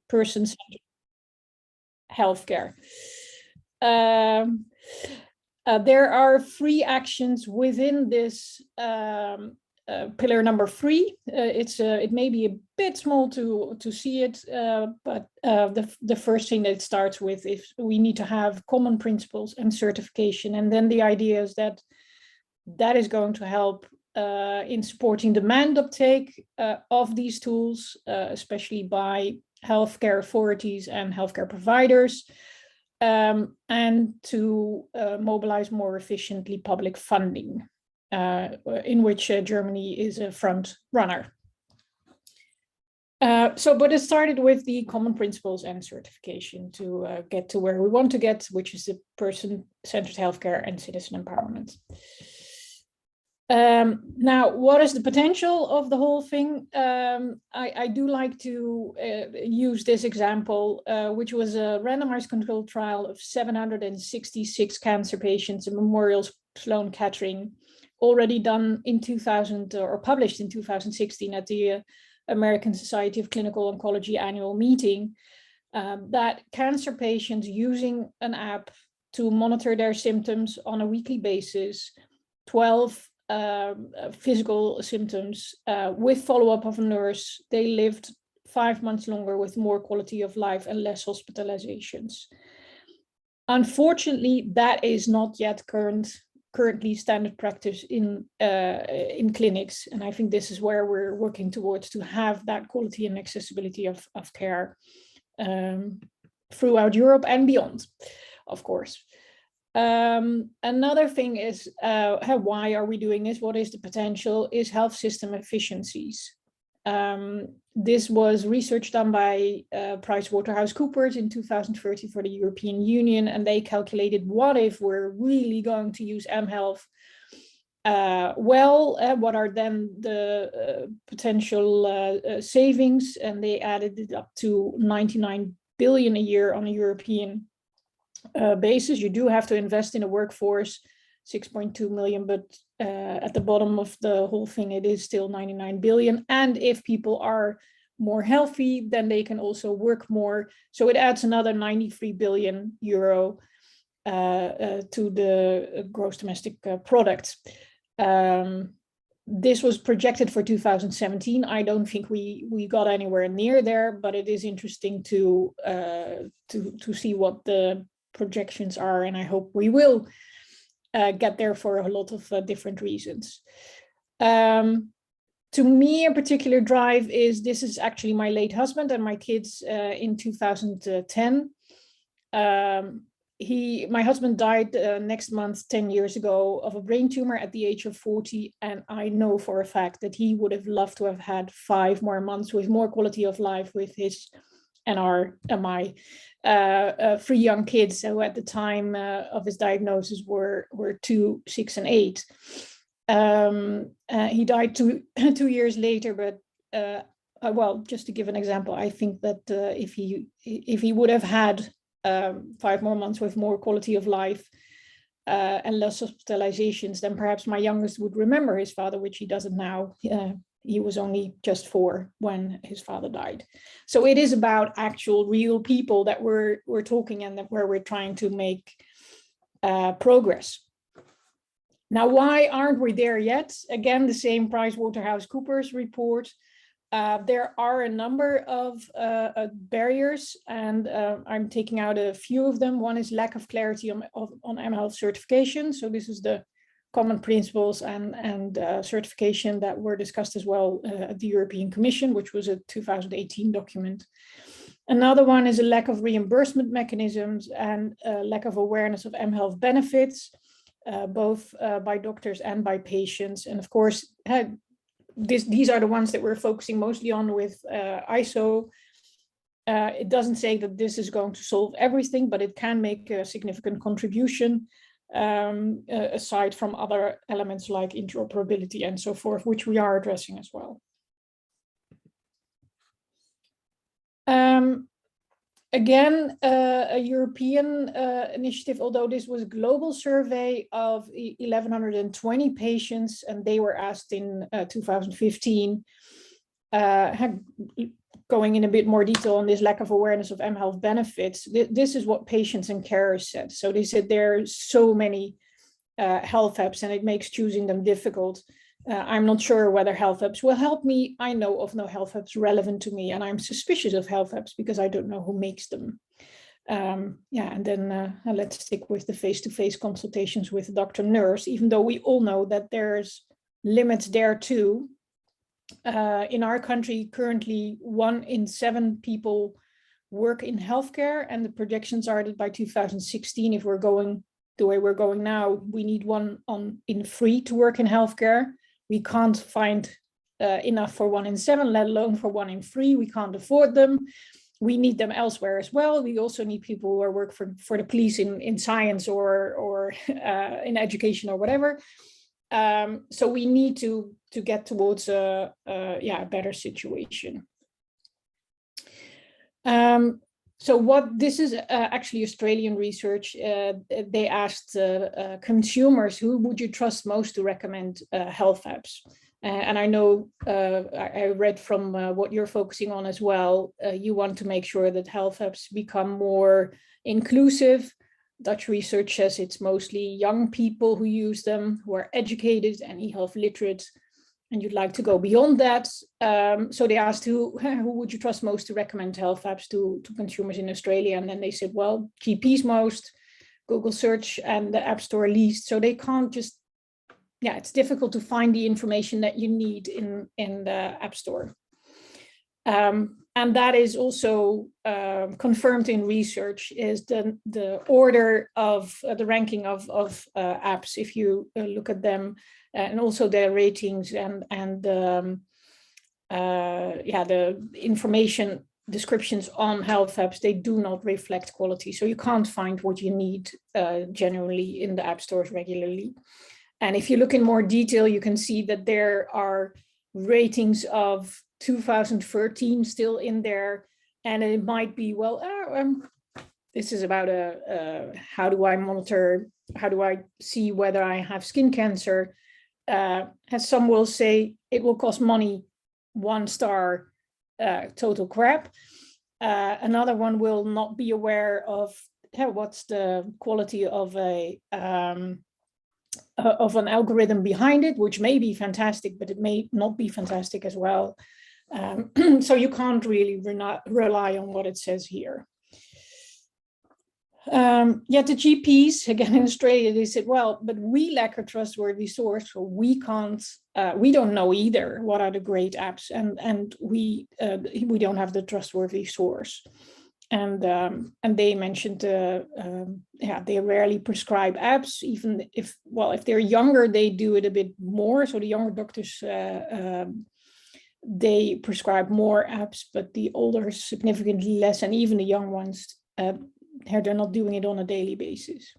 person-centered healthcare. There are 3 actions within this pillar number 3. It may be a bit small to see it, but the first thing that it starts with is we need to have common principles and certification. And then the idea is that is going to help in supporting demand uptake of these tools, especially by healthcare authorities and healthcare providers, and to mobilize more efficiently public funding, in which Germany is a front runner. But it started with the common principles and certification to get to where we want to get, which is the person-centered healthcare and citizen empowerment. Now, what is the potential of the whole thing? I do like to use this example, which was a randomized controlled trial of 766 cancer patients in Memorial Sloan Kettering, already done in 2000 or published in 2016 at the American Society of Clinical Oncology annual meeting, that cancer patients using an app to monitor their symptoms on a weekly basis, 12 physical symptoms with follow-up of a nurse, they lived 5 months longer with more quality of life and less hospitalizations. Unfortunately, that is not yet currently standard practice in clinics, and I think this is where we're working towards, to have that quality and accessibility of care throughout Europe and beyond, of course. Another thing is, why are we doing this? What is the potential? Is health system efficiencies. This was research done by PricewaterhouseCoopers in 2030 for the European Union, and they calculated what if we're really going to use mHealth what are then the potential savings, and they added it up to 99 billion a year on a European basis. You do have to invest in a workforce, 6.2 million, but at the bottom of the whole thing, it is still 99 billion. And if people are more healthy, then they can also work more. So it adds another 93 billion euro to the gross domestic product. This was projected for 2017. I don't think we got anywhere near there, but it is interesting to see what the projections are, and I hope we will get there for a lot of different reasons. To me, a particular drive is, this is actually my late husband and my kids in 2010. My husband died next month, 10 years ago, of a brain tumor at the age of 40, and I know for a fact that he would have loved to have had 5 more months with more quality of life with his and my 3 young kids, who at the time of his diagnosis were 2, 6, and 8. He died two years later, but well, just to give an example, I think that if he would have had 5 more months with more quality of life and less hospitalizations, then perhaps my youngest would remember his father, which he doesn't now. He was only just 4 when his father died. So it is about actual real people that we're talking, and that where we're trying to make progress. Now, why aren't we there yet? Again, the same PricewaterhouseCoopers report. There are a number of barriers, and I'm taking out a few of them. One is lack of clarity on mHealth certification. So this is the common principles and certification that were discussed as well at the European Commission, which was a 2018 document. Another one is a lack of reimbursement mechanisms and lack of awareness of mHealth benefits, both by doctors and by patients. And of course, these are the ones that we're focusing mostly on with ISO. It doesn't say that this is going to solve everything, but it can make a significant contribution, aside from other elements like interoperability and so forth, which we are addressing as well. Again, a European initiative, although this was a global survey of 1,120 patients, and they were asked in 2015, going in a bit more detail on this lack of awareness of mHealth benefits, this is what patients and carers said. So they said there are so many health apps and it makes choosing them difficult. I'm not sure whether health apps will help me. I know of no health apps relevant to me, and I'm suspicious of health apps because I don't know who makes them. Yeah, and then let's stick with the face-to-face consultations with the doctor nurse, even though we all know that there's limits there too. In our country, currently 1 in 7 people work in healthcare, and the projections are that by 2016, if we're going the way we're going now, we need 1 in 3 to work in healthcare. We can't find enough for 1 in 7, let alone for 1 in 3. We can't afford them. We need them elsewhere as well. We also need people who are work for the police in science or in education or whatever. So we need to get towards a better situation. So what this is actually Australian research. They asked consumers, who would you trust most to recommend health apps? And I know I read from what you're focusing on as well. You want to make sure that health apps become more inclusive. Dutch research says it's mostly young people who use them, who are educated and e-health literate, and you'd like to go beyond that. So they asked who would you trust most to recommend health apps to consumers in Australia? And then they said, well, GPs most, Google search and the App Store least. So they can't just, it's difficult to find the information that you need in the App Store. And that is also confirmed in research, is the order of the ranking of apps, if you look at them, and also their ratings and the information descriptions on health apps, they do not reflect quality. So you can't find what you need generally in the app stores regularly. And if you look in more detail, you can see that there are ratings of 2013 still in there, and it might be, well, this is about how do I monitor, how do I see whether I have skin cancer? As some will say, it will cost money, 1 star, total crap. Another one will not be aware of what's the quality of an algorithm behind it, which may be fantastic, but it may not be fantastic as well. So you can't really rely on what it says here. Yet the GPs, again in Australia, they said, well, but we lack a trustworthy source, so we can't, we don't know either what are the great apps, and we don't have the trustworthy source. And they mentioned, they rarely prescribe apps, even if they're younger, they do it a bit more. So the younger doctors, they prescribe more apps, but the older significantly less, and even the young ones, they're not doing it on a daily basis.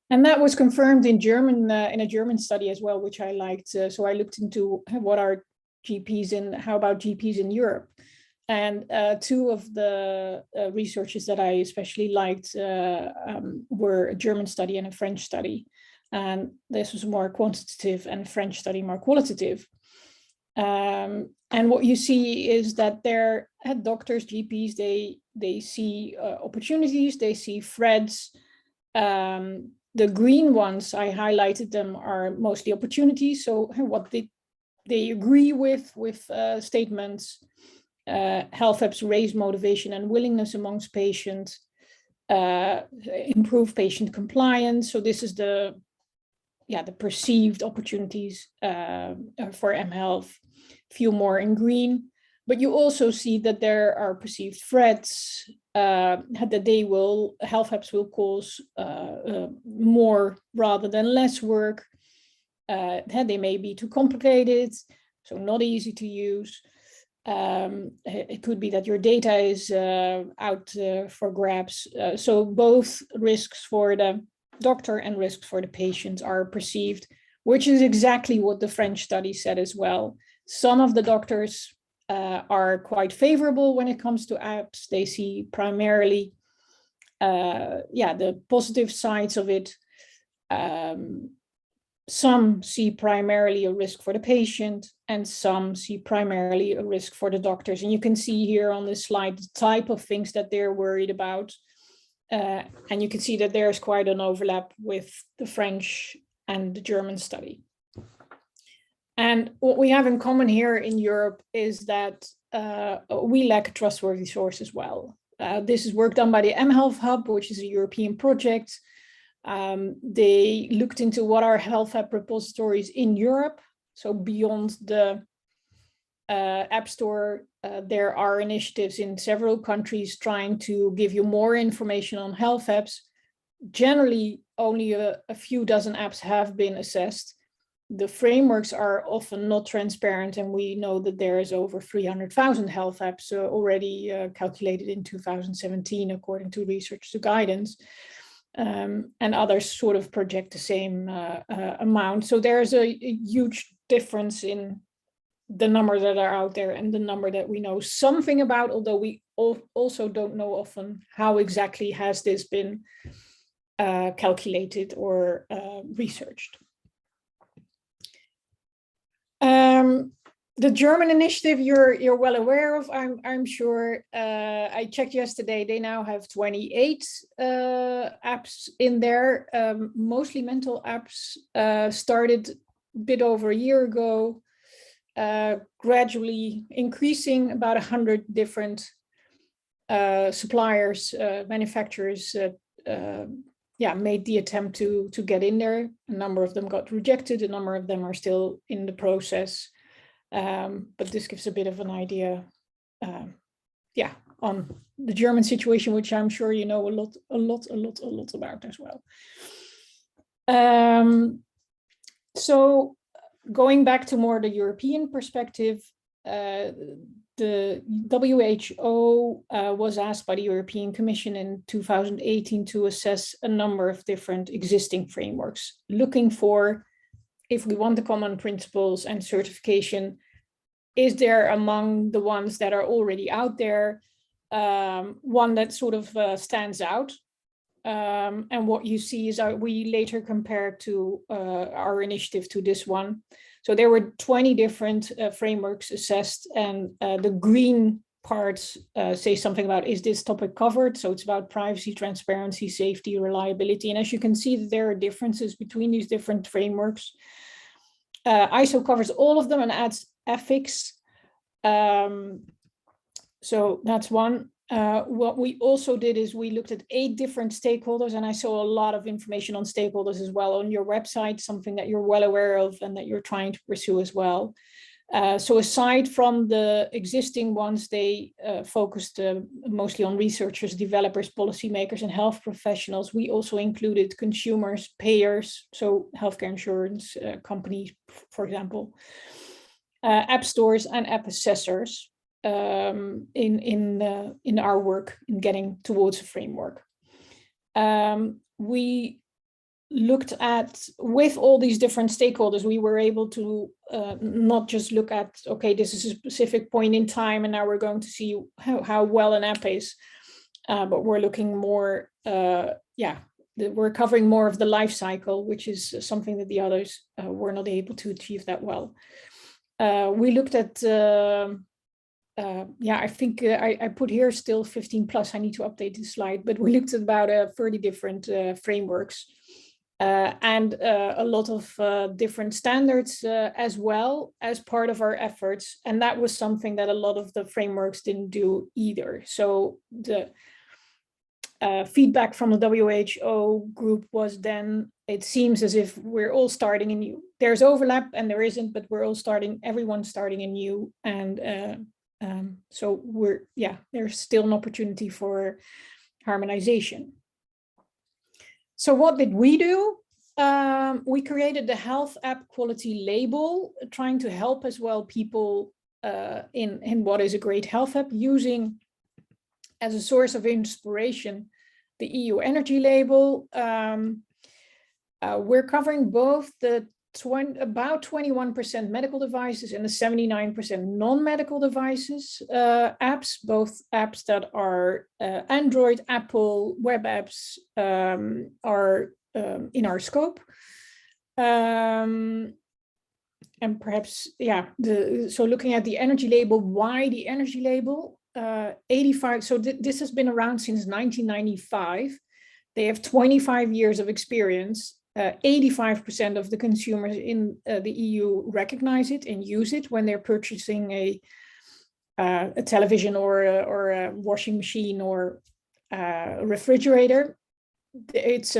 And that was confirmed in German, in a German study as well, which I liked. So I looked into what are GPs and how about GPs in Europe. And 2 of the researches that I especially liked were a German study and a French study. And this was more quantitative, and French study more qualitative. And what you see is that their doctors, GPs, they see opportunities, they see threats. The green ones, I highlighted them, are mostly opportunities. So what they agree with statements. Health apps raise motivation and willingness amongst patients, improve patient compliance. So this is the perceived opportunities for mHealth, few more in green. But you also see that there are perceived threats, that health apps will cause more rather than less work. They may be too complicated, so not easy to use. It could be that your data is out for grabs. So both risks for the doctor and risks for the patients are perceived, which is exactly what the French study said as well. Some of the doctors are quite favorable when it comes to apps. They see primarily the positive sides of it. Some see primarily a risk for the patient, and some see primarily a risk for the doctors. And you can see here on this slide the type of things that they're worried about. And you can see that there's quite an overlap with the French and the German study. And what we have in common here in Europe is that we lack a trustworthy source as well. This is work done by the mHealth Hub, which is a European project. They looked into what are health app repositories in Europe. So beyond the App Store, there are initiatives in several countries trying to give you more information on health apps. Generally, only a few dozen apps have been assessed. The frameworks are often not transparent, and we know that there is over 300,000 health apps already calculated in 2017, according to Research to Guidance. And others sort of project the same amount. So there's a huge difference in the number that are out there and the number that we know something about, although we also don't know often how exactly has this been calculated or researched. The German initiative you're well aware of, I'm sure. I checked yesterday, they now have 28 apps in there, mostly mental apps, started a bit over a year ago, gradually increasing. About 100 different suppliers, manufacturers made the attempt to get in there. A number of them got rejected, a number of them are still in the process. But this gives a bit of an idea, on the German situation, which I'm sure you know a lot about as well. So going back to more the European perspective, the WHO was asked by the European Commission in 2018 to assess a number of different existing frameworks, looking for, if we want the common principles and certification, is there among the ones that are already out there, one that sort of stands out? And what you see is we later compared to our initiative to this one. So there were 20 different frameworks assessed, and the green parts say something about, is this topic covered? So it's about privacy, transparency, safety, reliability. And as you can see, there are differences between these different frameworks. ISO covers all of them and adds ethics. So that's one. What we also did is we looked at 8 different stakeholders, and I saw a lot of information on stakeholders as well on your website, something that you're well aware of and that you're trying to pursue as well. So aside from the existing ones, they focused mostly on researchers, developers, policymakers, and health professionals. We also included consumers, payers, so healthcare insurance companies, for example, app stores and app assessors in our work in getting towards a framework. We looked at, with all these different stakeholders, we were able to not just look at, okay, this is a specific point in time and now we're going to see how well an app is, but we're looking more, we're covering more of the life cycle, which is something that the others were not able to achieve that well. We looked at, I think I put here still 15 plus, I need to update this slide, but we looked at about 30 different frameworks. And a lot of different standards as well as part of our efforts. And that was something that a lot of the frameworks didn't do either. So the feedback from the WHO group was then, it seems as if we're all starting anew. There's overlap and there isn't, but we're all starting, everyone's starting anew. And so there's still an opportunity for harmonization. So what did we do? We created the health app quality label, trying to help as well people in what is a great health app, using as a source of inspiration the EU energy label. We're covering both the about 21% medical devices and the 79% non-medical devices apps, both apps that are Android, Apple, web apps are in our scope. And perhaps, yeah, so looking at the energy label, why the energy label? 85, so this has been around since 1995. They have 25 years of experience. 85% of the consumers in the EU recognize it and use it when they're purchasing a television or a washing machine or a refrigerator. It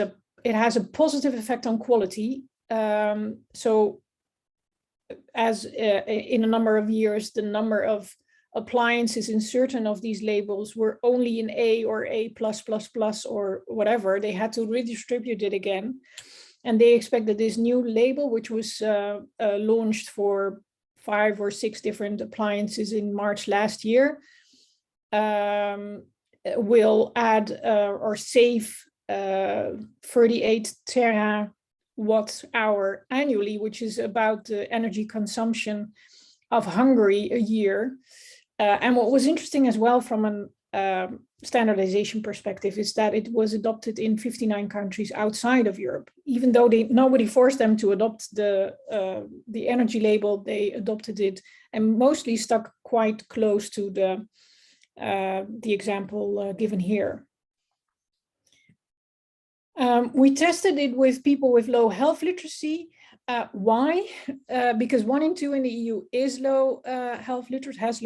has a positive effect on quality. So as in a number of years, the number of appliances in certain of these labels were only in A or A+++ or whatever. They had to redistribute it again. And they expect that this new label, which was launched for 5 or 6 different appliances in March last year, will add or save 38 terawatt-hour annually, which is about the energy consumption of Hungary a year. And what was interesting as well from an standardization perspective is that it was adopted in 59 countries outside of Europe. Even though nobody forced them to adopt the energy label, they adopted it and mostly stuck quite close to the example given here. We tested it with people with low health literacy. Why? Because 1 in 2 in the EU is has low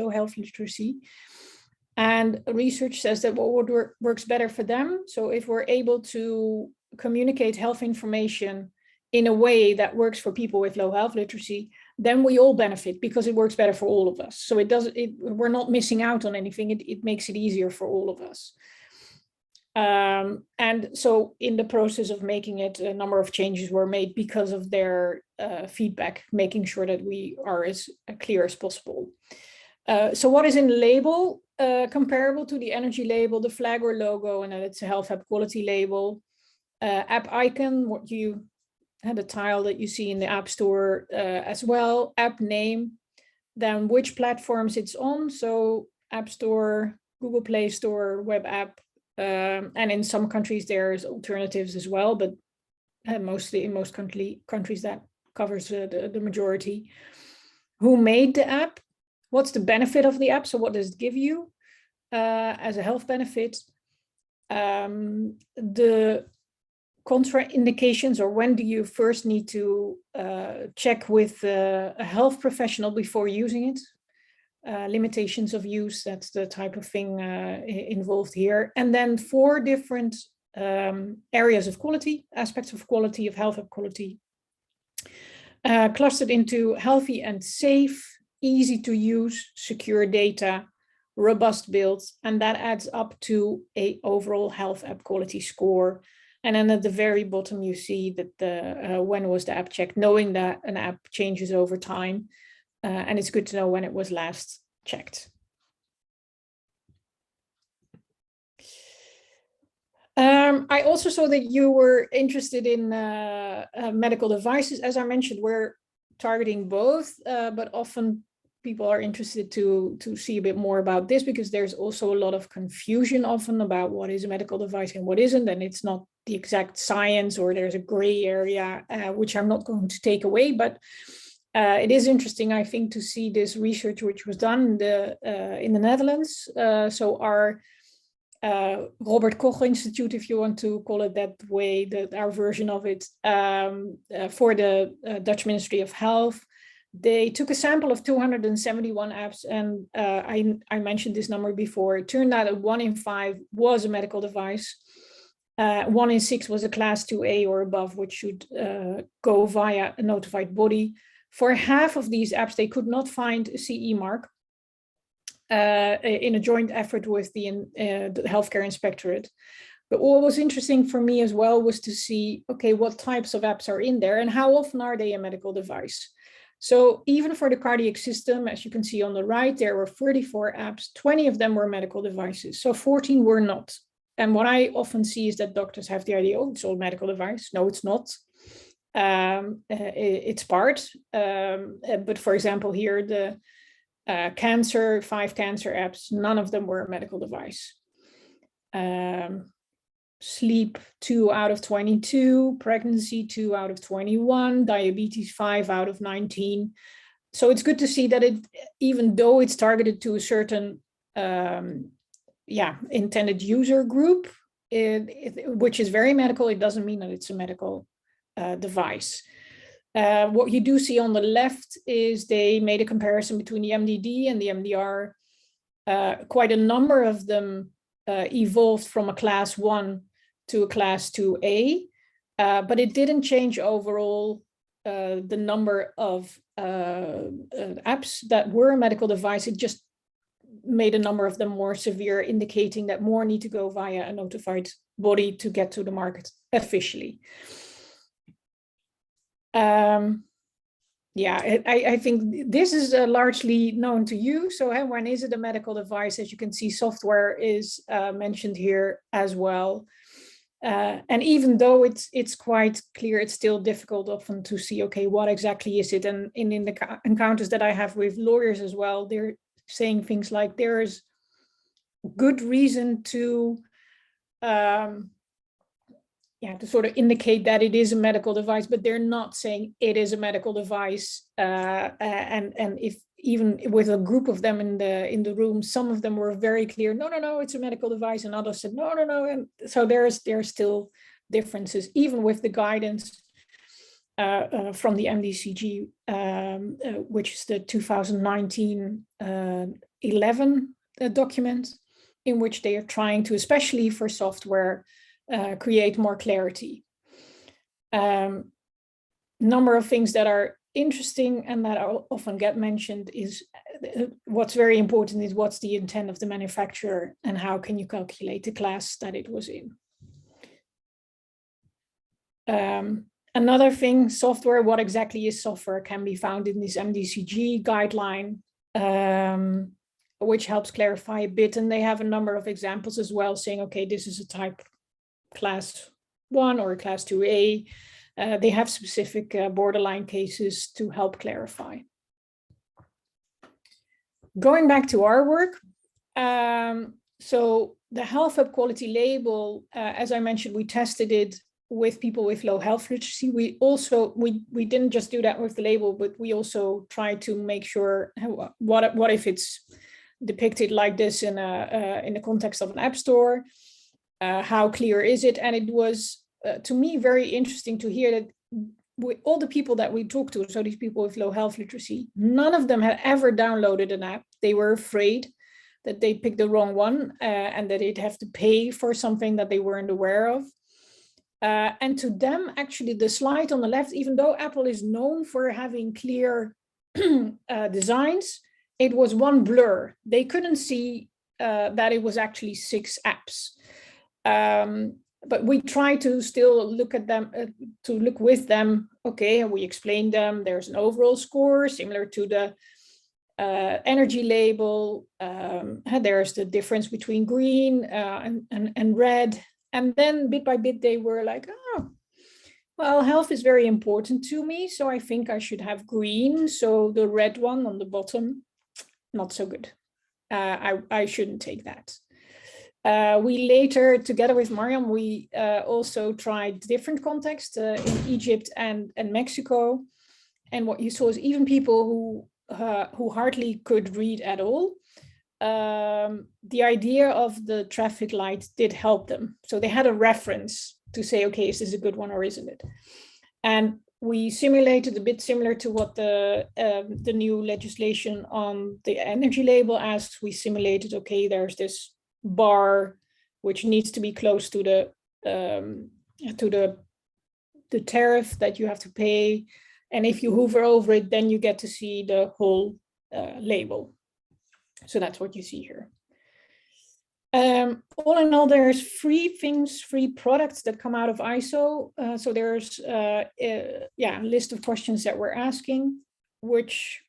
health literacy. And research says that what works better for them. So if we're able to communicate health information in a way that works for people with low health literacy, then we all benefit because it works better for all of us. So we're not missing out on anything. It makes it easier for all of us. And so in the process of making it, a number of changes were made because of their feedback, making sure that we are as clear as possible. So what is in the label? Comparable to the energy label, the flag or logo, and then it's a health app quality label. App icon, what you had a tile that you see in the App Store as well. App name, then which platforms it's on. So App Store, Google Play Store, web app. And in some countries there's alternatives as well, but mostly in most countries that covers the majority. Who made the app? What's the benefit of the app? So what does it give you as a health benefit? The contraindications, or when do you first need to check with a health professional before using it? Limitations of use, that's the type of thing involved here. And then 4 different areas of quality, aspects of quality, of health of quality, clustered into healthy and safe, easy to use, secure data, robust builds, and that adds up to a overall health app quality score. And then at the very bottom, you see that when was the app checked, knowing that an app changes over time. And it's good to know when it was last checked. I also saw that you were interested in medical devices. As I mentioned, we're targeting both, but often people are interested to see a bit more about this because there's also a lot of confusion often about what is a medical device and what isn't, and it's not the exact science, or there's a gray area, which I'm not going to take away, but it is interesting, I think, to see this research which was done in the Netherlands. So our Robert Koch Institute, if you want to call it that way, our version of it, for the Dutch Ministry of Health, they took a sample of 271 apps, and I mentioned this number before. It turned out that 1 in 5 was a medical device. 1 in 6 was a class 2A or above, which should go via a notified body. For half of these apps, they could not find a CE mark in a joint effort with the healthcare inspectorate. But what was interesting for me as well was to see, okay, what types of apps are in there and how often are they a medical device? So even for the cardiac system, as you can see on the right, there were 34 apps, 20 of them were medical devices, so 14 were not. And what I often see is that doctors have the idea, oh, it's all medical device. No, it's not. It's part. But for example, here, the 5 cancer apps, none of them were a medical device. sleep 2 out of 22, pregnancy 2 out of 21, diabetes 5 out of 19. So it's good to see that it, even though it's targeted to a certain intended user group, which is very medical, it doesn't mean that it's a medical device. What you do see on the left is they made a comparison between the MDD and the MDR. Quite a number of them evolved from a class 1 to a class 2A, but it didn't change overall the number of apps that were a medical device. It just made a number of them more severe, indicating that more need to go via a notified body to get to the market officially. I think this is largely known to you. So when is it a medical device? As you can see, software is mentioned here as well. And even though it's quite clear, it's still difficult often to see, okay, what exactly is it? And in the encounters that I have with lawyers as well, they're saying things like there is good reason to sort of indicate that it is a medical device, but they're not saying it is a medical device. And if even with a group of them in the room, some of them were very clear, no, it's a medical device, and others said no. And so there's still differences, even with the guidance from the MDCG, which is the 2019 11 document, in which they are trying to, especially for software, create more clarity. Number of things that are interesting and that often get mentioned is what's very important is what's the intent of the manufacturer and how can you calculate the class that it was in. Another thing, software, what exactly is software, can be found in this MDCG guideline, which helps clarify a bit. And they have a number of examples as well, saying, okay, this is a type class 1 or class 2A. They have specific borderline cases to help clarify. Going back to our work, so the Health Hub quality label, as I mentioned, we tested it with people with low health literacy. We also, we didn't just do that with the label, but we also tried to make sure what if it's depicted like this in the context of an app store. How clear is it? And it was, to me, very interesting to hear that with all the people that we talked to, so these people with low health literacy, none of them had ever downloaded an app. They were afraid that they picked the wrong one and that they'd have to pay for something that they weren't aware of. And to them, actually, the slide on the left, even though Apple is known for having clear designs, it was one blur. They couldn't see that it was actually 6 apps. But we try to still look at them, to look with them. Okay, and we explain them. There's an overall score similar to the energy label. There's the difference between green and red. And then bit by bit, they were like, oh, well, health is very important to me, so I think I should have green. So the red one on the bottom, not so good. I shouldn't take that. We later, together with Mariam, we also tried different contexts in Egypt and Mexico. And what you saw is even people who hardly could read at all, the idea of the traffic light did help them. So they had a reference to say, okay, is this a good one or isn't it? And we simulated a bit similar to what the new legislation on the energy label asks. We simulated, okay, there's this bar which needs to be close to the tariff that you have to pay, and if you hover over it, then you get to see the whole label. So that's what you see here. All in all, there's 3 products that come out of ISO. So there's a list of questions that we're asking, which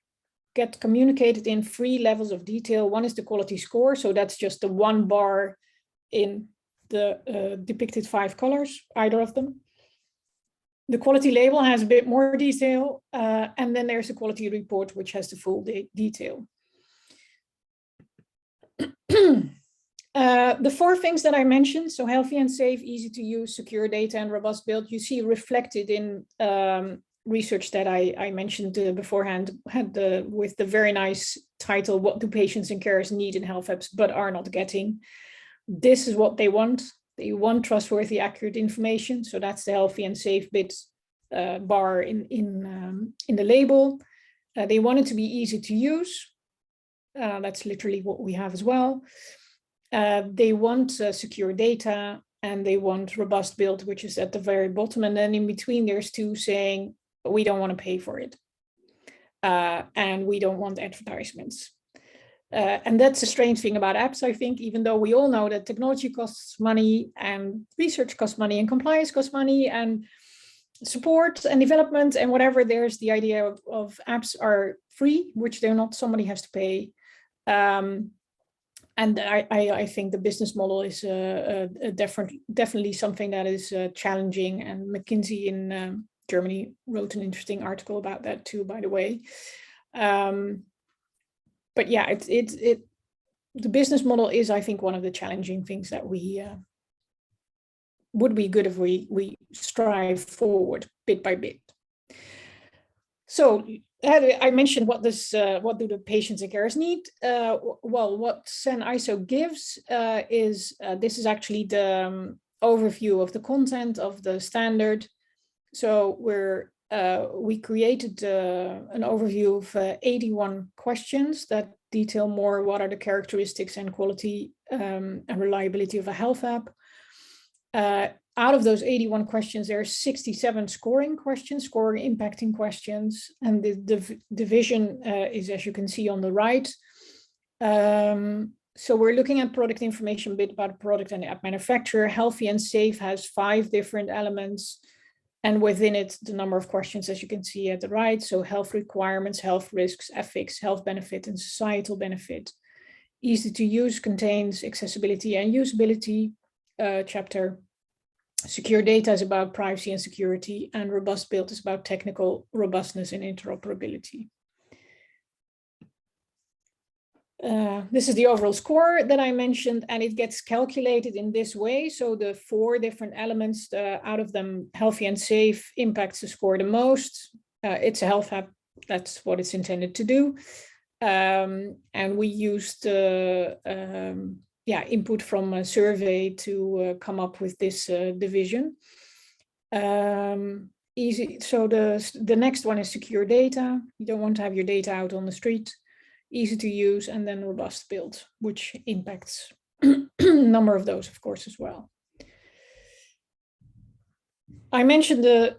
get communicated in 3 levels of detail. One is the quality score. So that's just the 1 bar in the depicted 5 colors, either of them. The quality label has a bit more detail. And then there's a quality report, which has the full detail. The 4 things that I mentioned, so healthy and safe, easy to use, secure data, and robust build, you see reflected in research that I mentioned beforehand, with the very nice title, What Do Patients and Carers Need in Health Apps But Are Not Getting? This is what they want. They want trustworthy, accurate information. So that's the healthy and safe bit bar in the label. They want it to be easy to use. That's literally what we have as well. They want secure data, and they want robust build, which is at the very bottom. And then in between, there's 2 saying, we don't want to pay for it. And we don't want advertisements. And that's a strange thing about apps, I think, even though we all know that technology costs money, and research costs money, and compliance costs money, and support and development and whatever, there's the idea of apps are free, which they're not, somebody has to pay. And I think the business model is definitely something that is challenging. And McKinsey in Germany wrote an interesting article about that too, by the way. But yeah, the business model is, I think, one of the challenging things that we would be good if we strive forward bit by bit. So I mentioned what do the patients and carers need? Well, what CEN-ISO gives is this is actually the overview of the content of the standard. So we created an overview of 81 questions that detail more what are the characteristics and quality and reliability of a health app. Out of those 81 questions, there are 67 scoring questions, scoring impacting questions, and the division is, as you can see on the right. So we're looking at product information, a bit about the product and the app manufacturer. Healthy and safe has 5 different elements, and within it, the number of questions, as you can see at the right. So health requirements, health risks, ethics, health benefit, and societal benefit. Easy to use contains accessibility and usability chapter. Secure data is about privacy and security, and robust build is about technical robustness and interoperability. This is the overall score that I mentioned, and it gets calculated in this way. So the 4 different elements, out of them, healthy and safe impacts the score the most. It's a health app, that's what it's intended to do. And we used input from a survey to come up with this division. Easy. So the next one is secure data. You don't want to have your data out on the street. Easy to use, and then robust build, which impacts a number of those, of course, as well. I mentioned the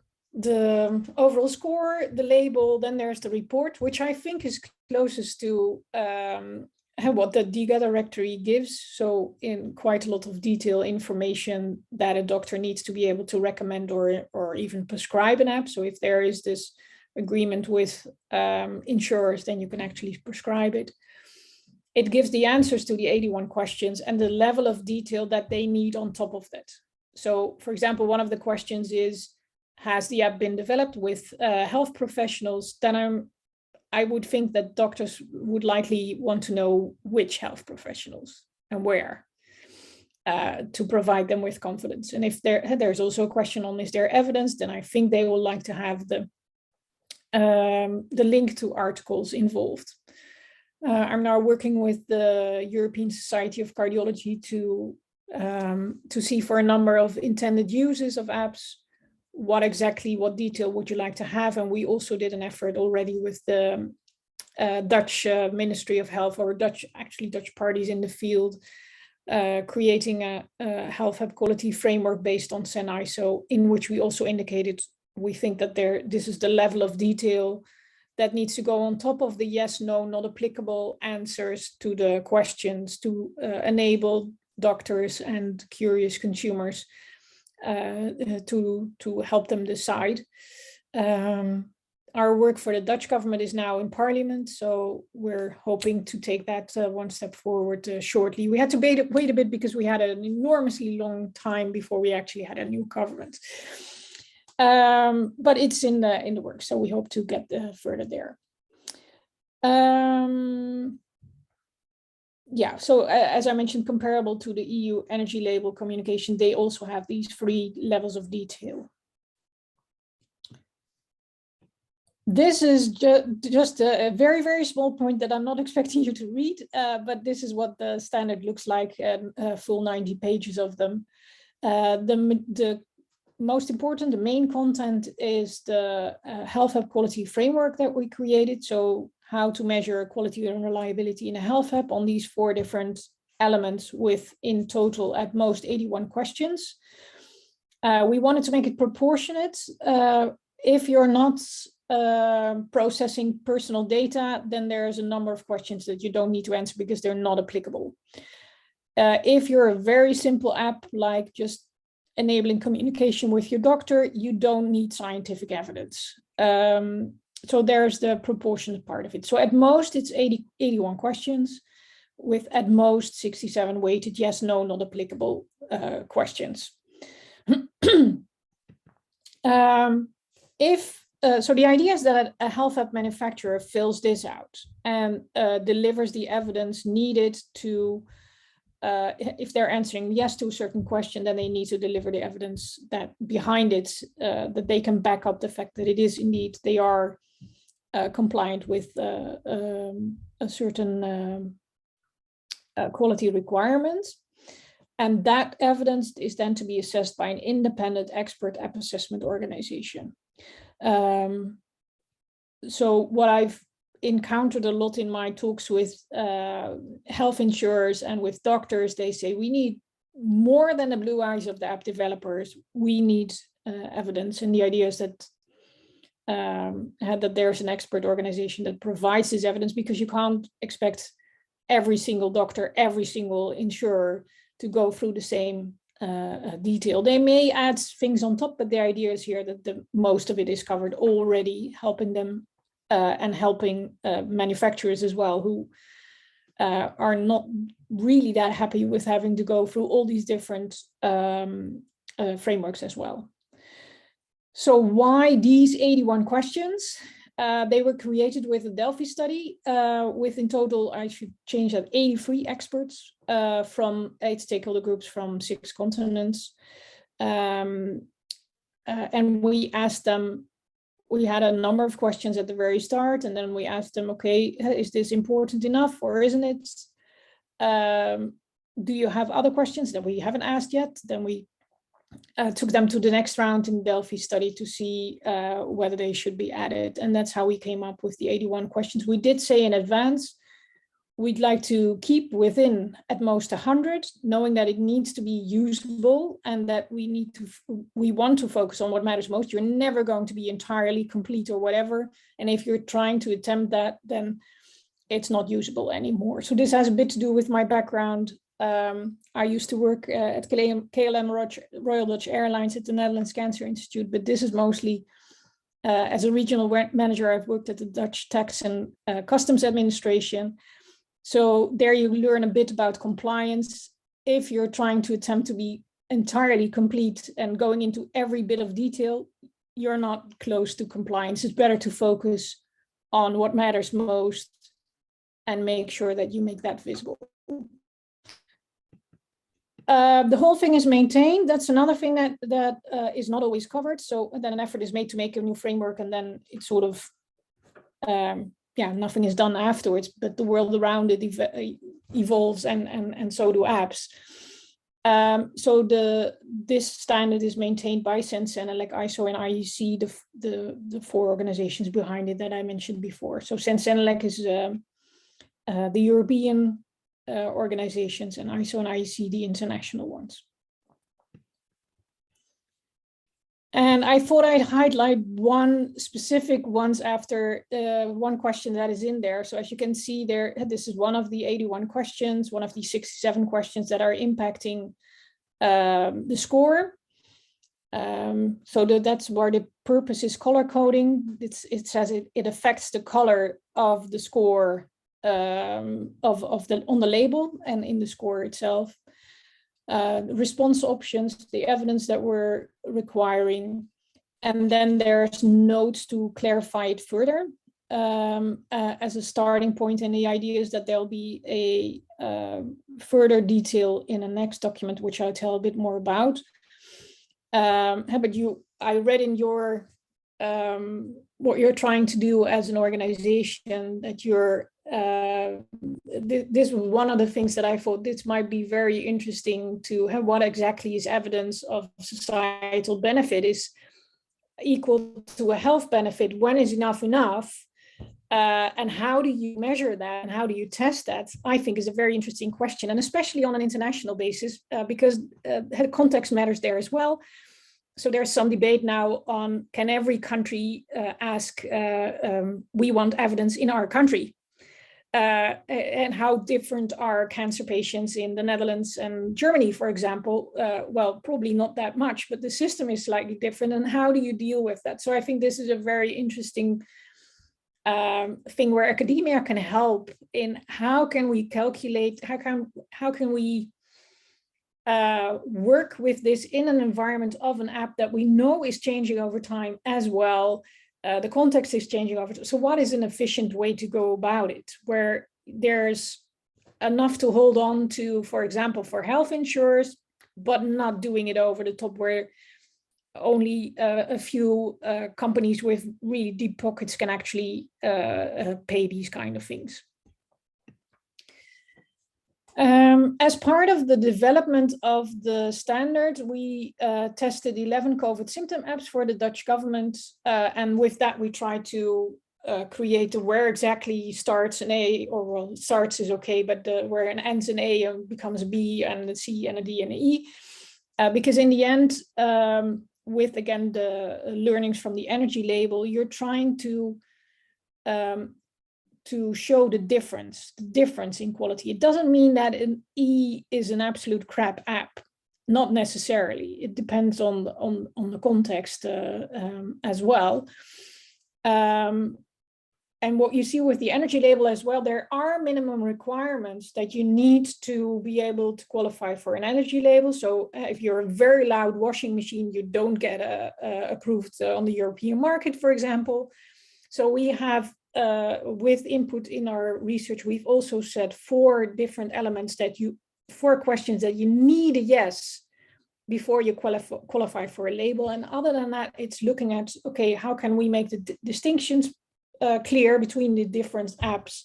overall score, the label, then there's the report, which I think is closest to what the DIGA directory gives. So in quite a lot of detail information that a doctor needs to be able to recommend or even prescribe an app. So if there is this agreement with insurers, then you can actually prescribe it. It gives the answers to the 81 questions and the level of detail that they need on top of that. So for example, one of the questions is, has the app been developed with health professionals? Then I would think that doctors would likely want to know which health professionals and where to provide them with confidence. And if there's also a question on, is there evidence? Then I think they will like to have the link to articles involved. I'm now working with the European Society of Cardiology to see for a number of intended uses of apps, what detail would you like to have? And we also did an effort already with the Dutch Ministry of Health, or Dutch parties in the field, creating a health app quality framework based on CEN-ISO, in which we also indicated we think that this is the level of detail that needs to go on top of the yes, no, not applicable answers to the questions to enable doctors and curious consumers to help them decide. Our work for the Dutch government is now in Parliament, so we're hoping to take that one step forward shortly. We had to wait a bit because we had an enormously long time before we actually had a new government. But it's in the works, so we hope to get further there. yeah, so as I mentioned, comparable to the EU energy label communication, they also have these 3 levels of detail. This is just a very, very small point that I'm not expecting you to read, but this is what the standard looks like, and full 90 pages of them. The most important, the main content is the health hub quality framework that we created. So how to measure quality and reliability in a health hub on these 4 different elements with in total at most 81 questions. We wanted to make it proportionate. If you're not processing personal data, then there's a number of questions that you don't need to answer because they're not applicable. If you're a very simple app, like just enabling communication with your doctor, you don't need scientific evidence. So there's the proportionate part of it. So at most it's 81 questions with at most 67 weighted yes, no, not applicable questions. So the idea is that a health app manufacturer fills this out and delivers the evidence needed to, if they're answering yes to a certain question, then they need to deliver the evidence that behind it, that they can back up the fact that it is indeed, they are compliant with a certain quality requirement. And that evidence is then to be assessed by an independent expert app assessment organization. So what I've encountered a lot in my talks with health insurers and with doctors, they say we need more than the blue eyes of the app developers. We need evidence, and the idea is that that there's an expert organization that provides this evidence, because you can't expect every single doctor, every single insurer to go through the same detail. They may add things on top, but the idea is here that the most of it is covered already, helping them and helping manufacturers as well, who are not really that happy with having to go through all these different frameworks as well. So why these 81 questions? They were created with a Delphi study with in total, I should change that, 83 experts from 8 stakeholder groups from 6 continents. And we asked them, we had a number of questions at the very start, and then we asked them, okay, is this important enough or isn't it? Do you have other questions that we haven't asked yet? Then we took them to the next round in the Delphi study to see whether they should be added. And that's how we came up with the 81 questions. We did say in advance, we'd like to keep within at most 100, knowing that it needs to be usable and that we want to focus on what matters most. You're never going to be entirely complete or whatever. And if you're trying to attempt that, then it's not usable anymore. So this has a bit to do with my background. I used to work at KLM Royal Dutch Airlines at the Netherlands Cancer Institute, but this is mostly as a regional manager. I've worked at the Dutch Tax and Customs Administration. So there you learn a bit about compliance. If you're trying to attempt to be entirely complete and going into every bit of detail, you're not close to compliance. It's better to focus on what matters most and make sure that you make that visible. The whole thing is maintained. That's another thing that is not always covered. So then an effort is made to make a new framework, and then it's sort of, nothing is done afterwards, but the world around it evolves, and so do apps. So this standard is maintained by CEN-ISO, ISO and IEC, the 4 organizations behind it that I mentioned before. So CEN-ISO is the European organizations, and ISO and IEC the international ones. And I thought I'd highlight one specific ones after one question that is in there. So as you can see there, this is one of the 81 questions, one of the 67 questions that are impacting the score. So that's where the purpose is color coding. It says it affects the color of the score on the label and in the score itself. Response options, the evidence that we're requiring, and then there's notes to clarify it further as a starting point. And the idea is that there'll be further detail in the next document, which I'll tell a bit more about. But I read in your what you're trying to do as an organization, that you're this was one of the things that I thought this might be very interesting to have. What exactly is evidence of societal benefit is equal to a health benefit? When is enough enough? And how do you measure that, and how do you test that? I think is a very interesting question, and especially on an international basis, because context matters there as well. So there's some debate now on, can every country ask, we want evidence in our country? And how different are cancer patients in the Netherlands and Germany, for example? Well, probably not that much, but the system is slightly different. And how do you deal with that? So I think this is a very interesting thing where academia can help in how can we calculate, how can we work with this in an environment of an app that we know is changing over time as well. The context is changing over time. So what is an efficient way to go about it, where there's enough to hold on to, for example, for health insurers, but not doing it over the top, where only a few companies with really deep pockets can actually pay these kind of things. As part of the development of the standard, we tested 11 COVID symptom apps for the Dutch government. And with that, we tried to create where exactly starts an A, or well, starts is okay, but where an ends an A and becomes a B and a C and a D and an E. Because in the end, with, again, the learnings from the energy label, you're trying to show the difference in quality. It doesn't mean that an E is an absolute crap app, not necessarily. It depends on the context as well. And what you see with the energy label as well, there are minimum requirements that you need to be able to qualify for an energy label. So if you're a very loud washing machine, you don't get approved on the European market, for example. So we have, with input in our research, we've also set 4 different elements that 4 questions that you need a yes before you qualify for a label. And other than that, it's looking at, okay, how can we make the distinctions clear between the different apps?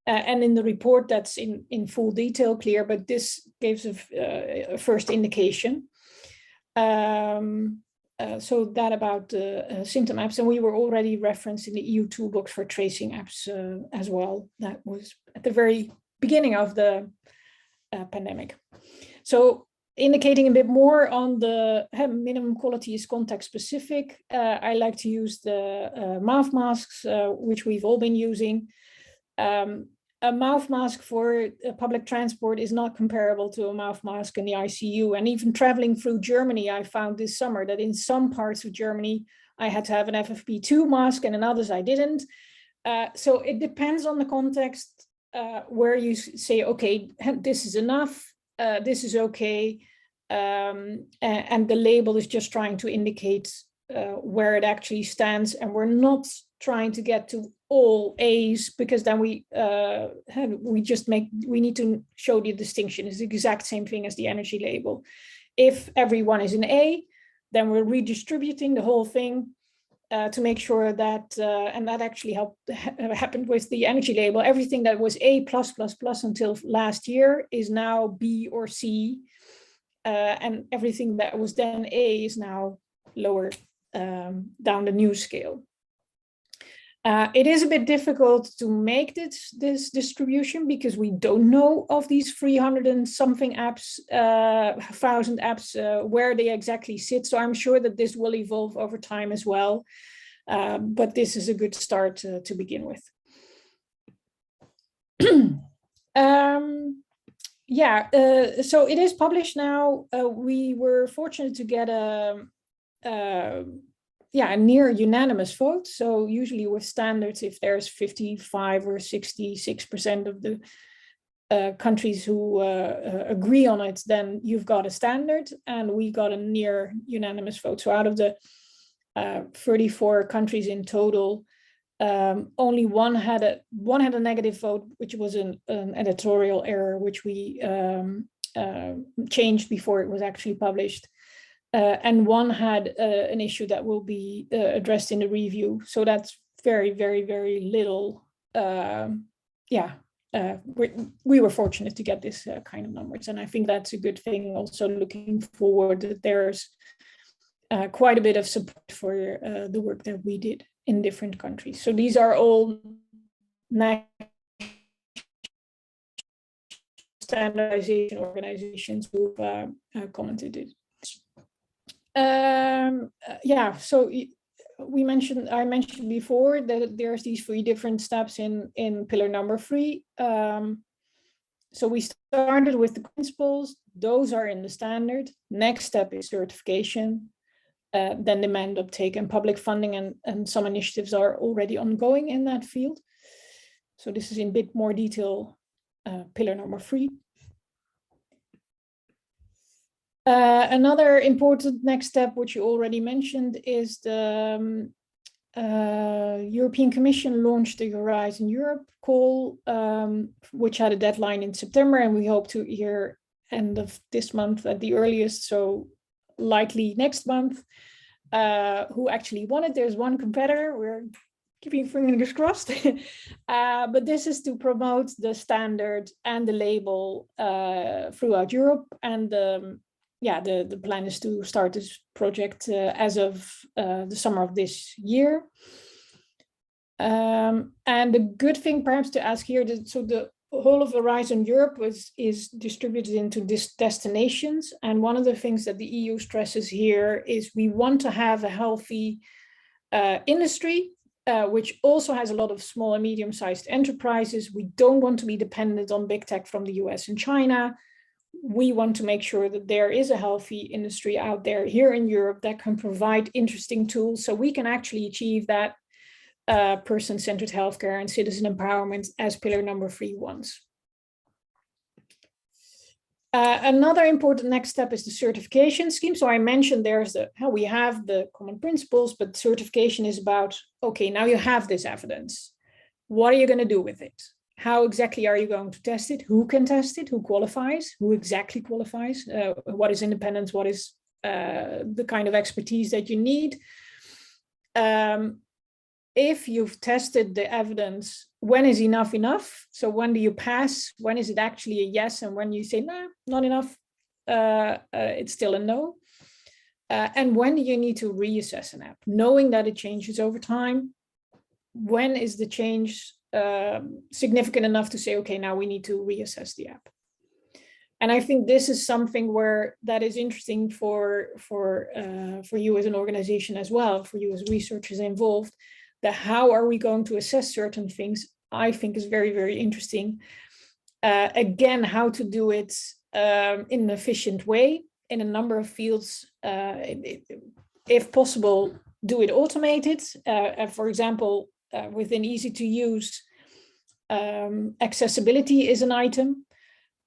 And in the report, that's in full detail clear, but this gives a first indication. So that about symptom apps, and we were already referenced in the EU toolbox for tracing apps as well. That was at the very beginning of the pandemic. So indicating a bit more on the minimum quality is context specific. I like to use the mouth masks, which we've all been using. A mouth mask for public transport is not comparable to a mouth mask in the ICU. And even traveling through Germany, I found this summer that in some parts of Germany, I had to have an FFP2 mask, and in others I didn't. So it depends on the context where you say, okay, this is enough, this is okay. And the label is just trying to indicate where it actually stands. And we're not trying to get to all A's, because then we need to show the distinction. It's the exact same thing as the energy label. If everyone is an A, then we're redistributing the whole thing to make sure that, and that actually happened with the energy label. Everything that was A++ until last year is now B or C, and everything that was then A is now lower down the news scale. It is a bit difficult to make this distribution, because we don't know of these 300 and something apps, 1,000 apps, where they exactly sit. So I'm sure that this will evolve over time as well. But this is a good start to begin with. So it is published now. We were fortunate to get a near unanimous vote. So usually with standards, if there's 55 or 66% of the countries who agree on it, then you've got a standard, and we got a near unanimous vote. So out of the 34 countries in total, Only one had a negative vote, which was an editorial error, which we changed before it was actually published. And one had an issue that will be addressed in the review. So that's very, very, very little. We were fortunate to get this kind of numbers. And I think that's a good thing. Also looking forward, that there's quite a bit of support for the work that we did in different countries. So these are all standardization organizations who've commented it. So I mentioned before that there's these 3 different steps in pillar number 3. So we started with the principles, those are in the standard. Next step is certification, then demand uptake and public funding, and some initiatives are already ongoing in that field. So this is in a bit more detail, pillar number 3. Another important next step, which you already mentioned, is the European Commission launched the Horizon Europe call, which had a deadline in September, and we hope to hear end of this month at the earliest, so likely next month, who actually won it. There's one competitor, we're keeping fingers crossed, but this is to promote the standard and the label throughout Europe, and the plan is to start this project as of the summer of this year. And the good thing perhaps to ask here, so the whole of Horizon Europe is distributed into destinations. And one of the things that the EU stresses here is we want to have a healthy industry, which also has a lot of small and medium-sized enterprises. We don't want to be dependent on big tech from the US and China. We want to make sure that there is a healthy industry out there here in Europe that can provide interesting tools so we can actually achieve that person-centered healthcare and citizen empowerment as pillar number 3 wants. Another important next step is the certification scheme. So I mentioned there's we have the common principles, but certification is about, okay, now you have this evidence. What are you going to do with it? How exactly are you going to test it? Who can test it? Who qualifies? Who exactly qualifies? What is independence? What is the kind of expertise that you need? If you've tested the evidence, when is enough enough? So when do you pass? When is it actually a yes? And when you say, no, not enough, it's still a no. And when do you need to reassess an app? Knowing that it changes over time, when is the change significant enough to say, okay, now we need to reassess the app? And I think this is something that is interesting for you as an organization as well, for you as researchers involved, that how are we going to assess certain things, I think is very, very interesting. Again, how to do it in an efficient way in a number of fields. If possible, do it automated. For example, within easy to use, accessibility is an item.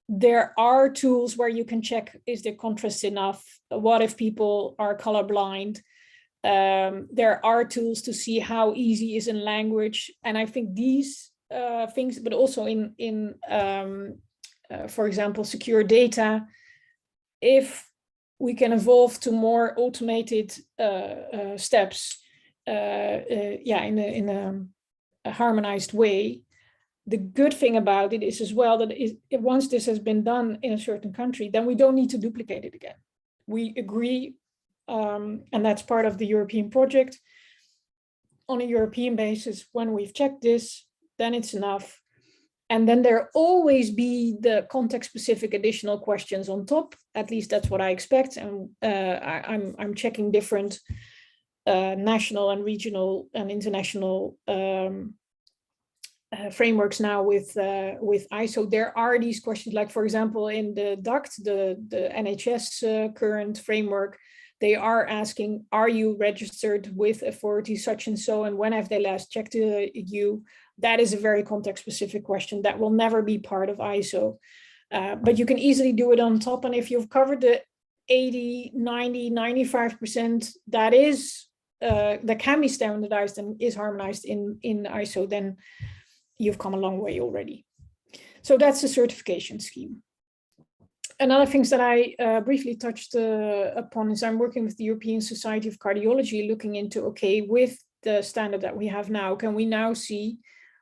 There are tools where you can check, is the contrast enough? What if people are colorblind? There are tools to see how easy is in language. And I think these things, but also in for example, secure data, if we can evolve to more automated steps, in a harmonized way. The good thing about it is as well that once this has been done in a certain country, then we don't need to duplicate it again. We agree, and that's part of the European project. On a European basis, when we've checked this, then it's enough. And then there always be the context-specific additional questions on top. At least that's what I expect. And I'm checking different national and regional and international frameworks now with ISO. There are these questions, like for example in the DACT, the NHS current framework, they are asking, are you registered with authority such and so, and when have they last checked you? That is a very context specific question that will never be part of ISO, but you can easily do it on top. And if you've covered the 80, 90, 95%, that is that can be standardized and is harmonized in ISO, then you've come a long way already. So that's the certification scheme. Another things that I briefly touched upon is I'm working with the European Society of Cardiology, looking into, okay, with the standard that we have now, can we now see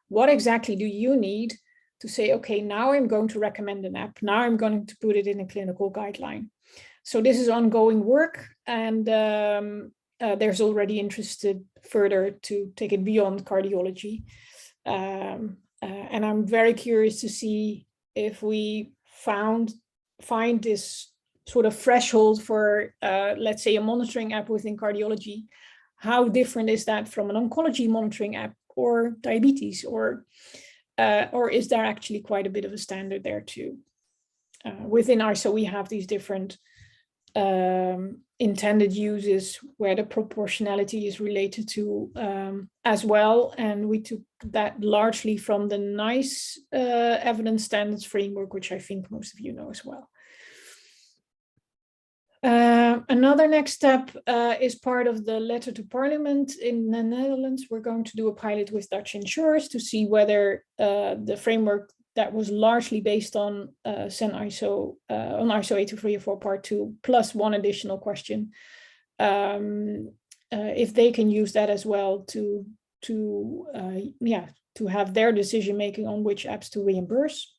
what exactly do you need to say, okay, now I'm going to recommend an app. Now I'm going to put it in a clinical guideline. So this is ongoing work, and there's already interested further to take it beyond cardiology. And I'm very curious to see if we find this sort of threshold for, let's say, a monitoring app within cardiology. How different is that from an oncology monitoring app or diabetes, or is there actually quite a bit of a standard there too? Within ISO, we have these different intended uses where the proportionality is related to as well. And we took that largely from the NICE evidence standards framework, which I think most of you know as well. Another next step is part of the letter to Parliament in the Netherlands. We're going to do a pilot with Dutch insurers to see whether the framework that was largely based on CEN-ISO, on ISO 82304 Part 2, plus one additional question, if they can use that as well to have their decision making on which apps to reimburse.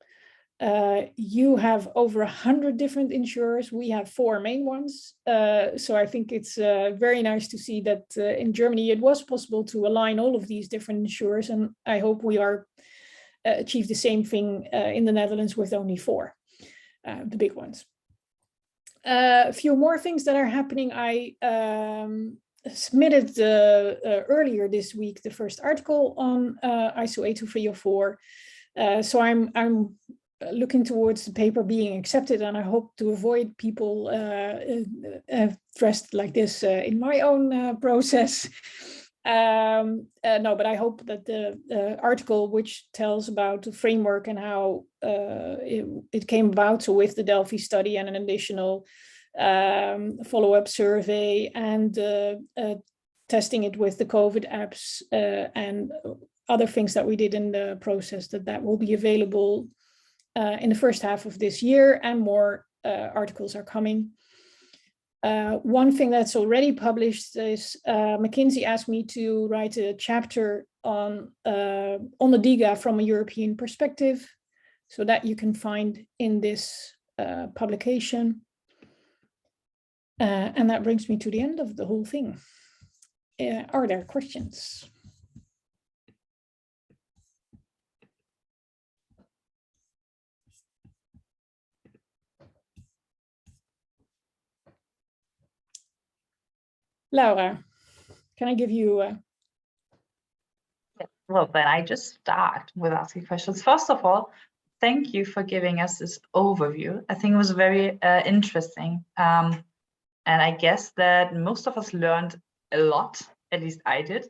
You have over 100 different insurers. We have 4 main ones. So I think it's very nice to see that in Germany it was possible to align all of these different insurers, and I hope we are achieve the same thing in the Netherlands with only 4, the big ones. A few more things that are happening. I submitted earlier this week the first article on ISO 82304. So I'm looking towards the paper being accepted, and I hope to avoid people dressed like this in my own process. No, but I hope that the article, which tells about the framework and how it came about, so with the Delphi study and an additional follow-up survey and testing it with the COVID apps and other things that we did in the process, that will be available in the first half of this year, and more articles are coming. One thing that's already published is McKinsey asked me to write a chapter on the DIGA from a European perspective, so that you can find in this publication. And that brings me to the end of the whole thing. Are there questions? Laura, can I give you Well, then I just start with asking questions. First of all, thank you for giving us this overview. I think it was very interesting. And I guess that most of us learned a lot, at least I did.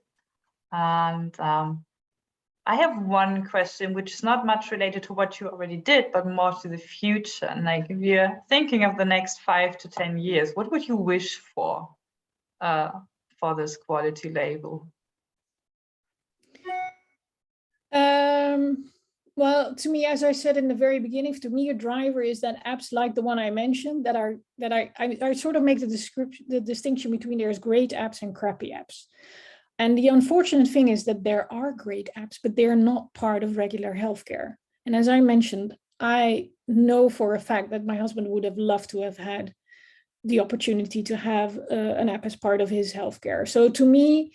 And I have one question, which is not much related to what you already did, but more to the future. And like, if you're thinking of the next 5 to 10 years, what would you wish for this quality label? Well, to me, as I said in the very beginning, to me, a driver is that apps like the one I mentioned that I sort of make the distinction between there's great apps and crappy apps. And the unfortunate thing is that there are great apps, but they're not part of regular healthcare. And as I mentioned, I know for a fact that my husband would have loved to have had the opportunity to have an app as part of his healthcare. So to me,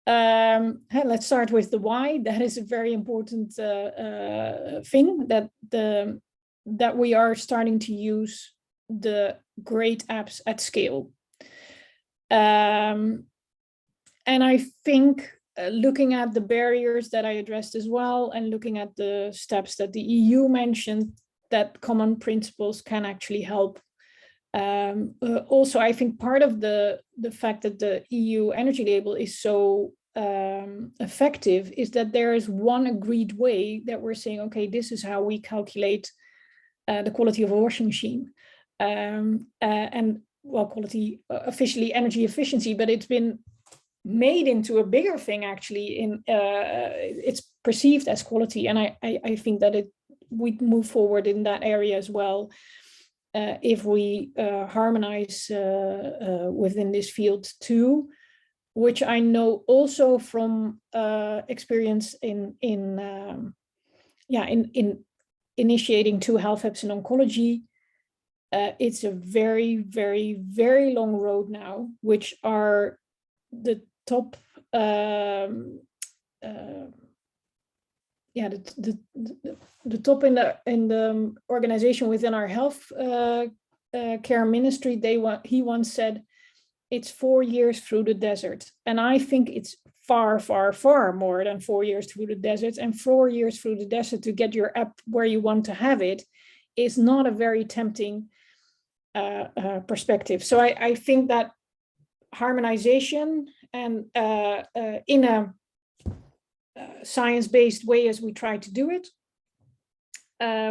let's start with the why. That is a very important thing, that we are starting to use the great apps at scale. And I think looking at the barriers that I addressed as well, and looking at the steps that the EU mentioned, that common principles can actually help. Also, I think part of the fact that the EU energy label is so effective is that there is one agreed way that we're saying, okay, this is how we calculate the quality of a washing machine. And well, quality, officially energy efficiency, but it's been made into a bigger thing actually. It's perceived as quality, and I think that we'd move forward in that area as well if we harmonize within this field too, which I know also from experience in initiating 2 health apps in oncology. It's a very, very, very long road now, which are the top the top in the organization within our health care ministry. He once said, it's 4 years through the desert. And I think it's far, far, far more than 4 years through the desert. And 4 years through the desert to get your app where you want to have it is not a very tempting perspective. So I think that harmonization and in a science-based way, as we try to do it,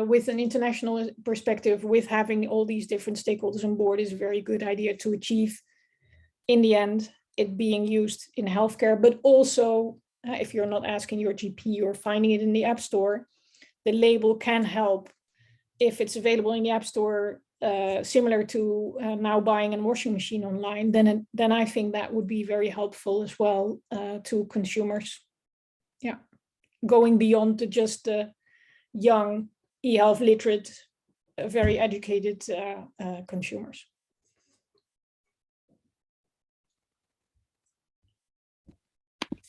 with an international perspective, with having all these different stakeholders on board, is a very good idea to achieve, in the end, it being used in healthcare. But also, if you're not asking your GP or finding it in the App Store, the label can help if it's available in the App Store, similar to now buying a washing machine online, then I think that would be very helpful as well to consumers. Yeah, going beyond to just young, e-health literate, very educated consumers.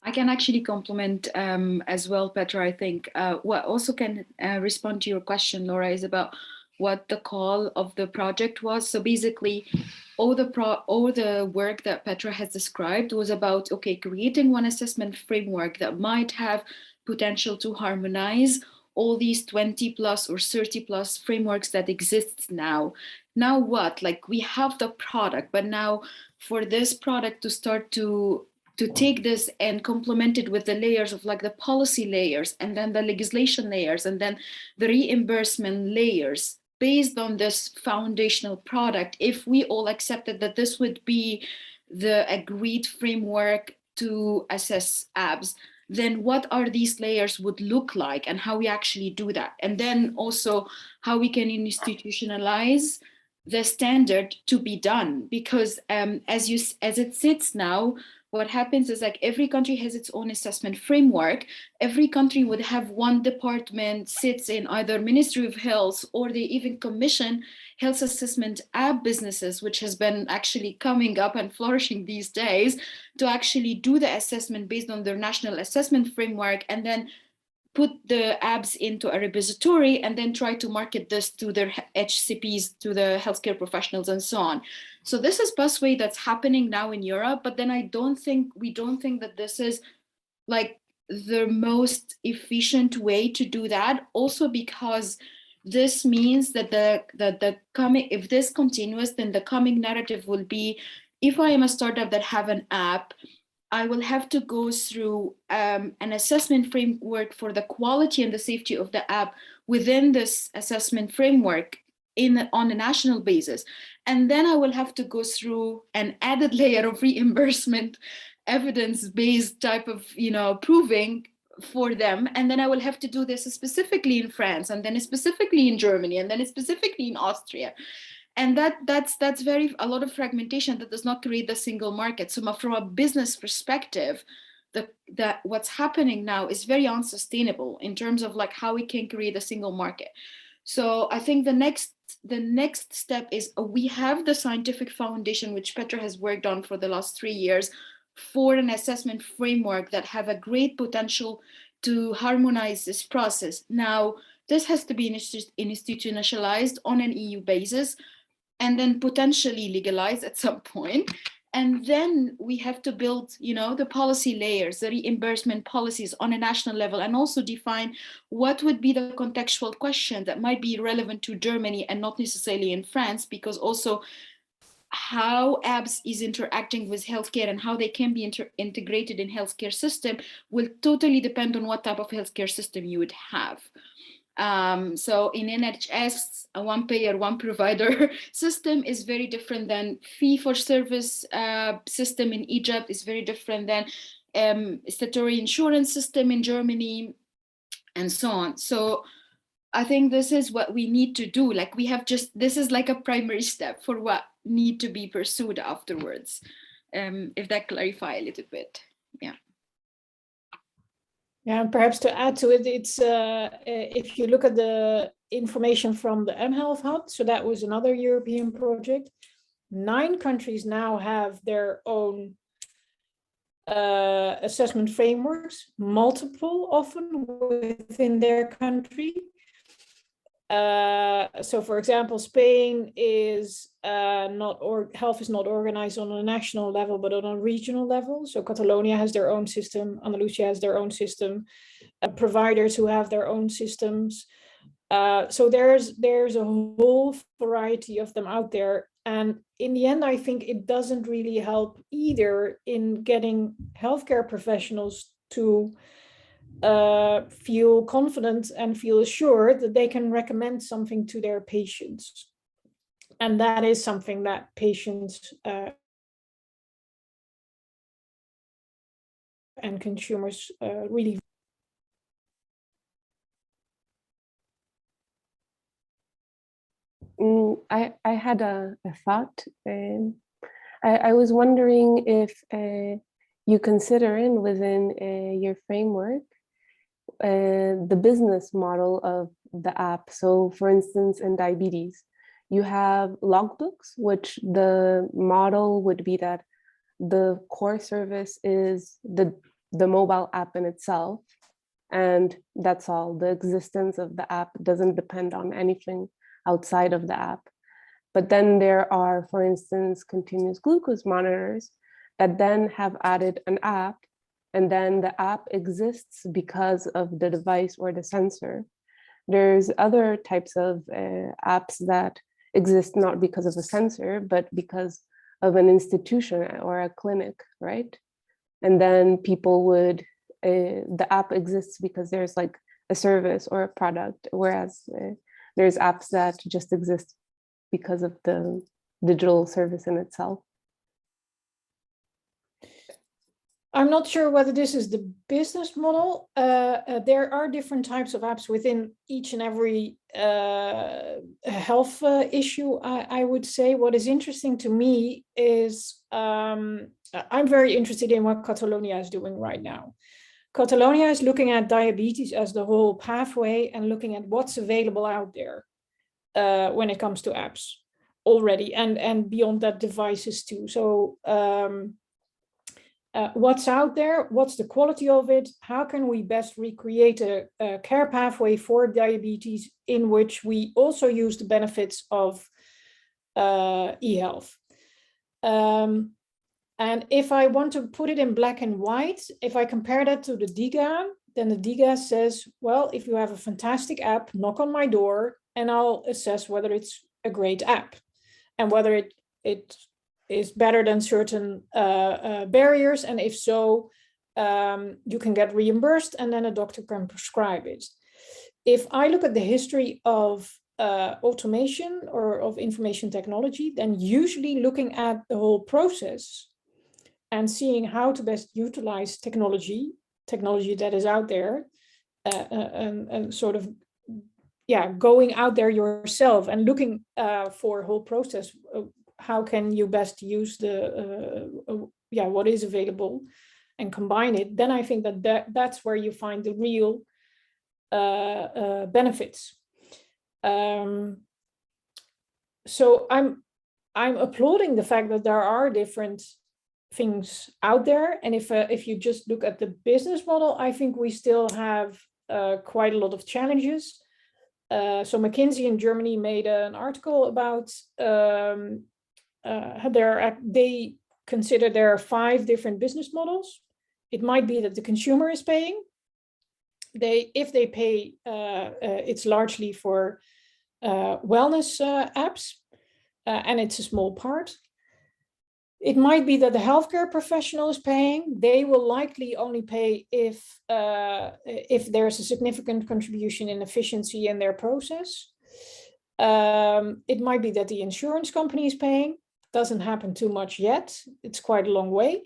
I can actually compliment as well, Petra. I think what also can respond to your question, Laura, is about what the call of the project was. So basically, all the work that Petra has described was about, okay, creating one assessment framework that might have potential to harmonize all these 20 plus or 30 plus frameworks that exist now. Now what? Like, we have the product, but now for this product to start to take this and complement it with the layers of, like, the policy layers, and then the legislation layers, and then the reimbursement layers, based on this foundational product, if we all accepted that this would be the agreed framework to assess apps, then what are these layers would look like, and how we actually do that. And then also how we can institutionalize the standard to be done. Because as it sits now, what happens is, like, every country has its own assessment framework. Every country would have one department sits in either Ministry of Health, or they even commission health assessment app businesses, which has been actually coming up and flourishing these days, to actually do the assessment based on their national assessment framework, and then put the apps into a repository, and then try to market this to their HCPs, to the healthcare professionals, and so on. So this is busway that's happening now in Europe, but then we don't think that this is, like, the most efficient way to do that. Also because this means that if this continues, then the coming narrative will be, if I am a startup that have an app, I will have to go through an assessment framework for the quality and the safety of the app within this assessment framework on a national basis. And then I will have to go through an added layer of reimbursement, evidence-based type of, proving for them. And then I will have to do this specifically in France, and then specifically in Germany, and then specifically in Austria. And that's a lot of fragmentation that does not create the single market. So from a business perspective, that what's happening now is very unsustainable in terms of, like, how we can create a single market. So I think the next step is, we have the scientific foundation, which Petra has worked on for the last 3 years, for an assessment framework that have a great potential to harmonize this process. Now, this has to be institutionalized on an EU basis, and then potentially legalized at some point. And then we have to build, the policy layers, the reimbursement policies on a national level, and also define what would be the contextual question that might be relevant to Germany and not necessarily in France, because also how apps is interacting with healthcare and how they can be integrated in healthcare system will totally depend on what type of healthcare system you would have. So in NHS, a one payer, one provider system is very different than fee for service system in Egypt, is very different than statutory insurance system in Germany, and so on. So I think this is what we need to do. Like we have just, this is like a primary step for what need to be pursued afterwards. If that clarify a little bit, yeah. Yeah, and perhaps to add to it, it's if you look at the information from the mHealth Hub, so that was another European project, 9 countries now have their own assessment frameworks, multiple often within their country. So for example, Spain is health is not organized on a national level, but on a regional level. So Catalonia has their own system, Andalusia has their own system, providers who have their own systems. So there's a whole variety of them out there. And in the end, I think it doesn't really help either in getting healthcare professionals to feel confident and feel assured that they can recommend something to their patients. And that is something that patients and consumers really. I had a thought. I was wondering if you consider within your framework the business model of the app. So for instance, in diabetes, you have logbooks, which the model would be that the core service is the mobile app in itself. And that's all. The existence of the app doesn't depend on anything outside of the app. But then there are, for instance, continuous glucose monitors that then have added an app, and then the app exists because of the device or the sensor. There's other types of apps that exist not because of a sensor, but because of an institution or a clinic, right? And then people would, the app exists because there's like a service or a product, whereas there's apps that just exist because of the digital service in itself. I'm not sure whether this is the business model. There are different types of apps within each and every health issue, I would say. What is interesting to me is I'm very interested in what Catalonia is doing right now. Catalonia is looking at diabetes as the whole pathway and looking at what's available out there when it comes to apps already, and beyond that, devices too. So what's out there, what's the quality of it, how can we best recreate a care pathway for diabetes in which we also use the benefits of e-health. And if I want to put it in black and white, if I compare that to the DIGA, then the DIGA says, well, if you have a fantastic app, knock on my door and I'll assess whether it's a great app and whether it is better than certain barriers. And if so, you can get reimbursed and then a doctor can prescribe it. If I look at the history of automation or of information technology, then usually looking at the whole process and seeing how to best utilize technology that is out there, and sort of, yeah, going out there yourself and looking for a whole process. How can you best use the, what is available and combine it? Then I think that's where you find the real benefits. So I'm applauding the fact that there are different things out there. And if you just look at the business model, I think we still have quite a lot of challenges. So McKinsey in Germany made an article about they consider there are 5 different business models. It might be that the consumer is paying. If they pay, it's largely for wellness apps, and it's a small part. It might be that the healthcare professional is paying. They will likely only pay if there's a significant contribution in efficiency in their process. It might be that the insurance company is paying. Doesn't happen too much yet. It's quite a long way.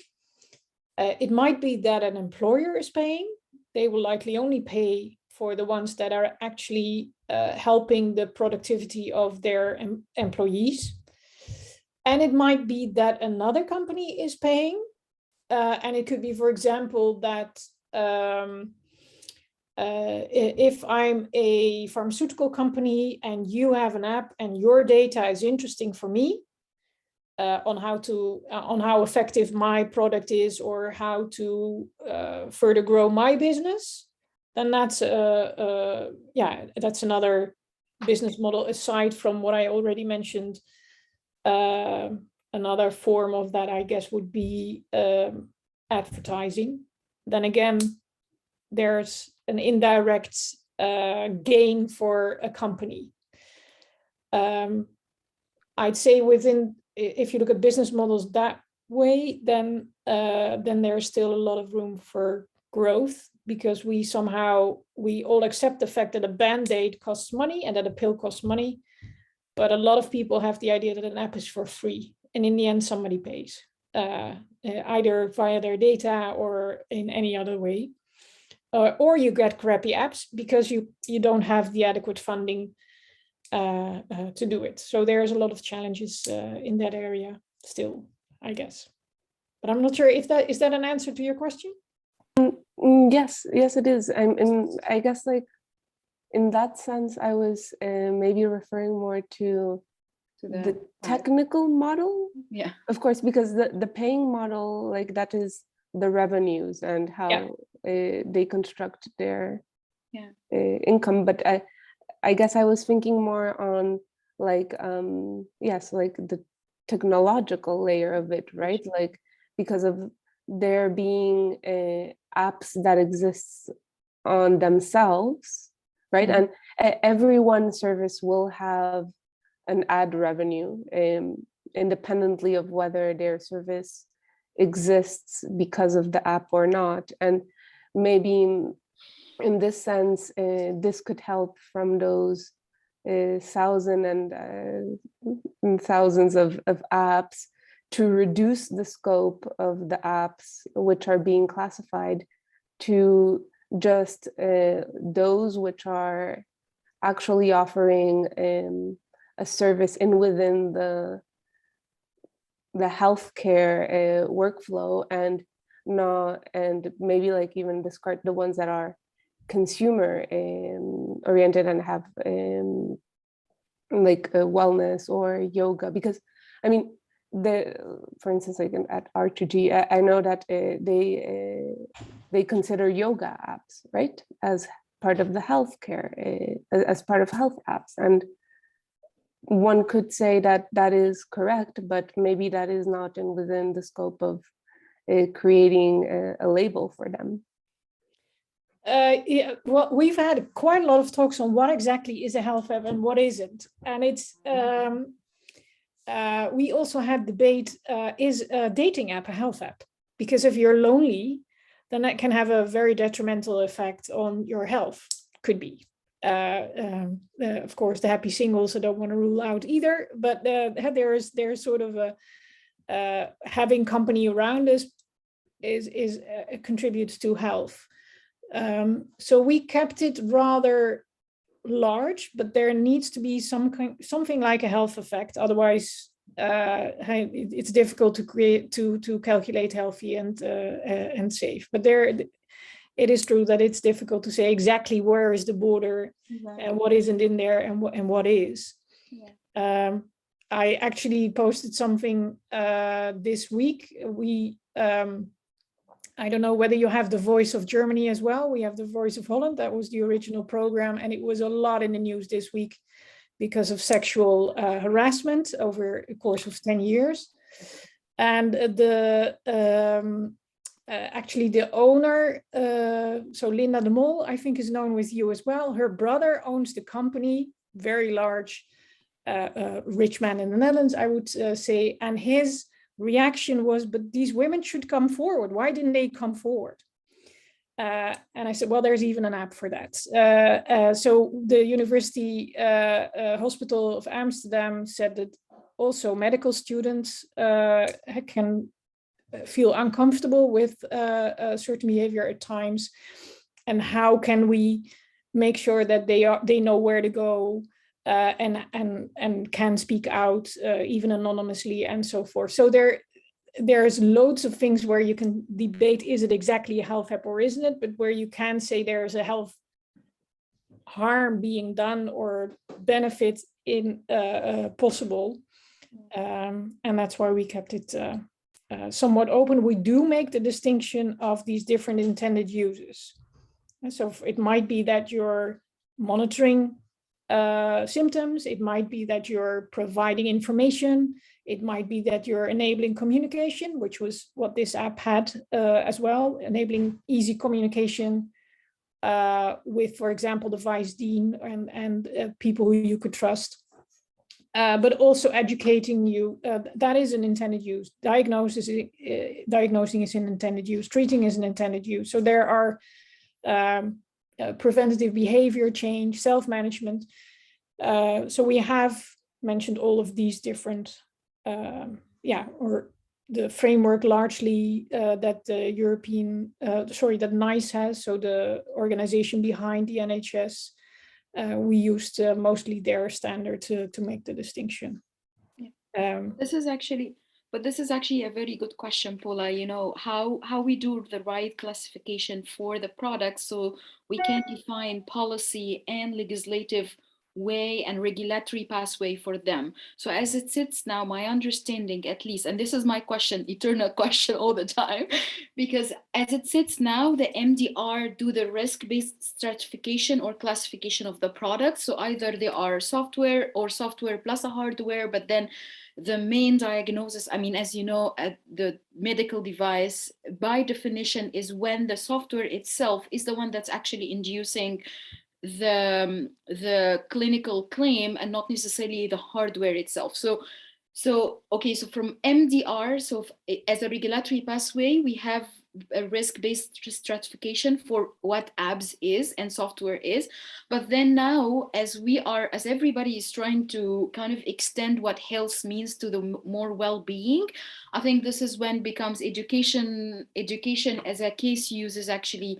It might be that an employer is paying. They will likely only pay for the ones that are actually helping the productivity of their employees. And it might be that another company is paying. And it could be, for example, that if I'm a pharmaceutical company and you have an app and your data is interesting for me, on how effective my product is or how to further grow my business, then that's that's another business model aside from what I already mentioned. Another form of that, I guess, would be advertising. Then again, there's an indirect gain for a company. I'd say if you look at business models that way, then there's still a lot of room for growth, because we all accept the fact that a Band-Aid costs money and that a pill costs money. But a lot of people have the idea that an app is for free. And in the end, somebody pays, either via their data or in any other way. Or you get crappy apps because you don't have the adequate funding to do it. So there's a lot of challenges in that area still, I guess. But I'm not sure if is that an answer to your question? Yes, it is. I guess, like, in that sense, I was maybe referring more to the technical model. Yeah, of course, because the paying model, like, that is the revenues and how they construct their income. But I guess I was thinking more on, like, like the technological layer of it, right? Like, because of there being apps that exist on themselves, right? Mm-hmm. And every one service will have an ad revenue, independently of whether their service exists because of the app or not. And maybe in this sense, this could help from those thousands and thousands of apps to reduce the scope of the apps which are being classified to just those which are actually offering a service within the healthcare workflow, and maybe, like, even discard the ones that are consumer oriented and have like wellness or yoga. Because I mean, for instance, like at R2G, I know that they consider yoga apps, right, as part of the healthcare, as part of health apps. And one could say that that is correct, but maybe that is not within the scope of creating a label for them. Well, we've had quite a lot of talks on what exactly is a health app and what isn't. And it's we also had debate, is a dating app a health app? Because if you're lonely, then that can have a very detrimental effect on your health, could be. Of course, the happy singles I don't want to rule out either, but there's sort of a having company around us is contributes to health. So we kept it rather large, but there needs to be something like a health effect. Otherwise, it's difficult to calculate healthy and safe. But it is true that it's difficult to say exactly where is the border and what isn't in there and what is. Yeah. I actually posted something this week. I don't know whether you have the Voice of Germany as well. We have the Voice of Holland. That was the original program. And it was a lot in the news this week because of sexual harassment over a course of 10 years. And actually the owner, so Linda de Mol, I think is known with you as well. Her brother owns the company, very large, rich man in the Netherlands, I would say. And his reaction was, but these women should come forward. Why didn't they come forward? And I said, well, there's even an app for that. So the University Hospital of Amsterdam said that also medical students can feel uncomfortable with certain behavior at times. And how can we make sure that they know where to go and can speak out even anonymously and so forth. So there's loads of things where you can debate, is it exactly a health app or isn't it? But where you can say there's a health harm being done or benefit in possible. And that's why we kept it somewhat open. We do make the distinction of these different intended uses. And so it might be that you're monitoring symptoms. It might be that you're providing information. It might be that you're enabling communication, which was what this app had as well, enabling easy communication with, for example, the vice dean and people who you could trust. But also educating you, that is an intended use. Diagnosing is an intended use. Treating is an intended use. So there are preventative behavior change, self-management. So we have mentioned all of these different, or the framework largely that the that NICE has, so the organization behind the NHS. We used mostly their standard to make the distinction. Yeah. This is actually a very good question, Paula. You know, how we do the right classification for the products, so we can define policy and legislative way and regulatory pathway for them. So as it sits now, my understanding at least, and this is my question, eternal question all the time, because as it sits now, the MDR do the risk-based stratification or classification of the products. So either they are software or software plus a hardware, but then the main diagnosis, I mean, as you know, the medical device by definition is when the software itself is the one that's actually inducing the clinical claim and not necessarily the hardware itself. So from MDR, so as a regulatory pathway, we have a risk-based stratification for what apps is and software is. But then now, as everybody is trying to kind of extend what health means to the more well-being, I think this is when becomes education as a case use is actually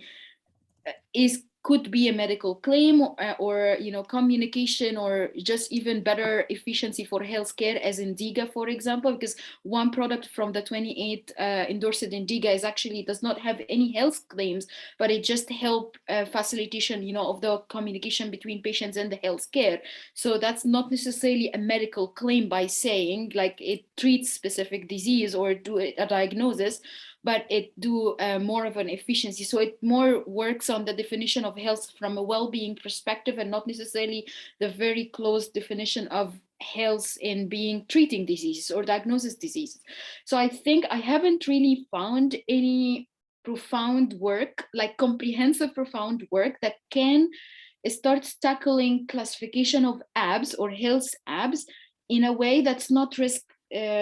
could be a medical claim or communication, or just even better efficiency for healthcare, as in DIGA, for example, because one product from the 28 endorsed in DIGA is actually does not have any health claims, but it just help facilitation, of the communication between patients and the healthcare. So that's not necessarily a medical claim by saying like it treats specific disease or do a diagnosis, but it do more of an efficiency. So it more works on the definition of health from a well-being perspective and not necessarily the very close definition of health in being treating diseases or diagnosis diseases. So I think I haven't really found any profound work, like comprehensive profound work that can start tackling classification of apps or health apps in a way that's not risk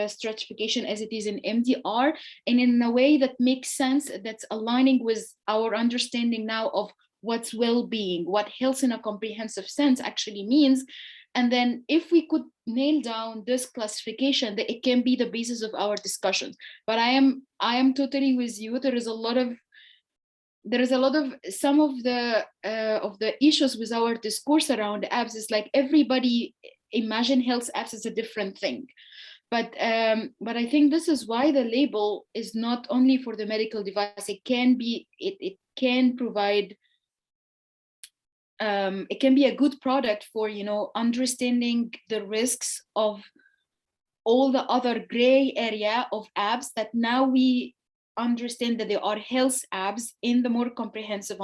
stratification as it is in MDR, and in a way that makes sense, that's aligning with our understanding now of what's well-being, what health in a comprehensive sense actually means. And then if we could nail down this classification, that it can be the basis of our discussions. But I am totally with you. There is a lot of some of the issues with our discourse around apps is like everybody imagine health apps as a different thing. But I think this is why the label is not only for the medical device. It can be, it can provide, it can be a good product for, understanding the risks of all the other gray area of apps that now we understand that they are health apps in the more comprehensive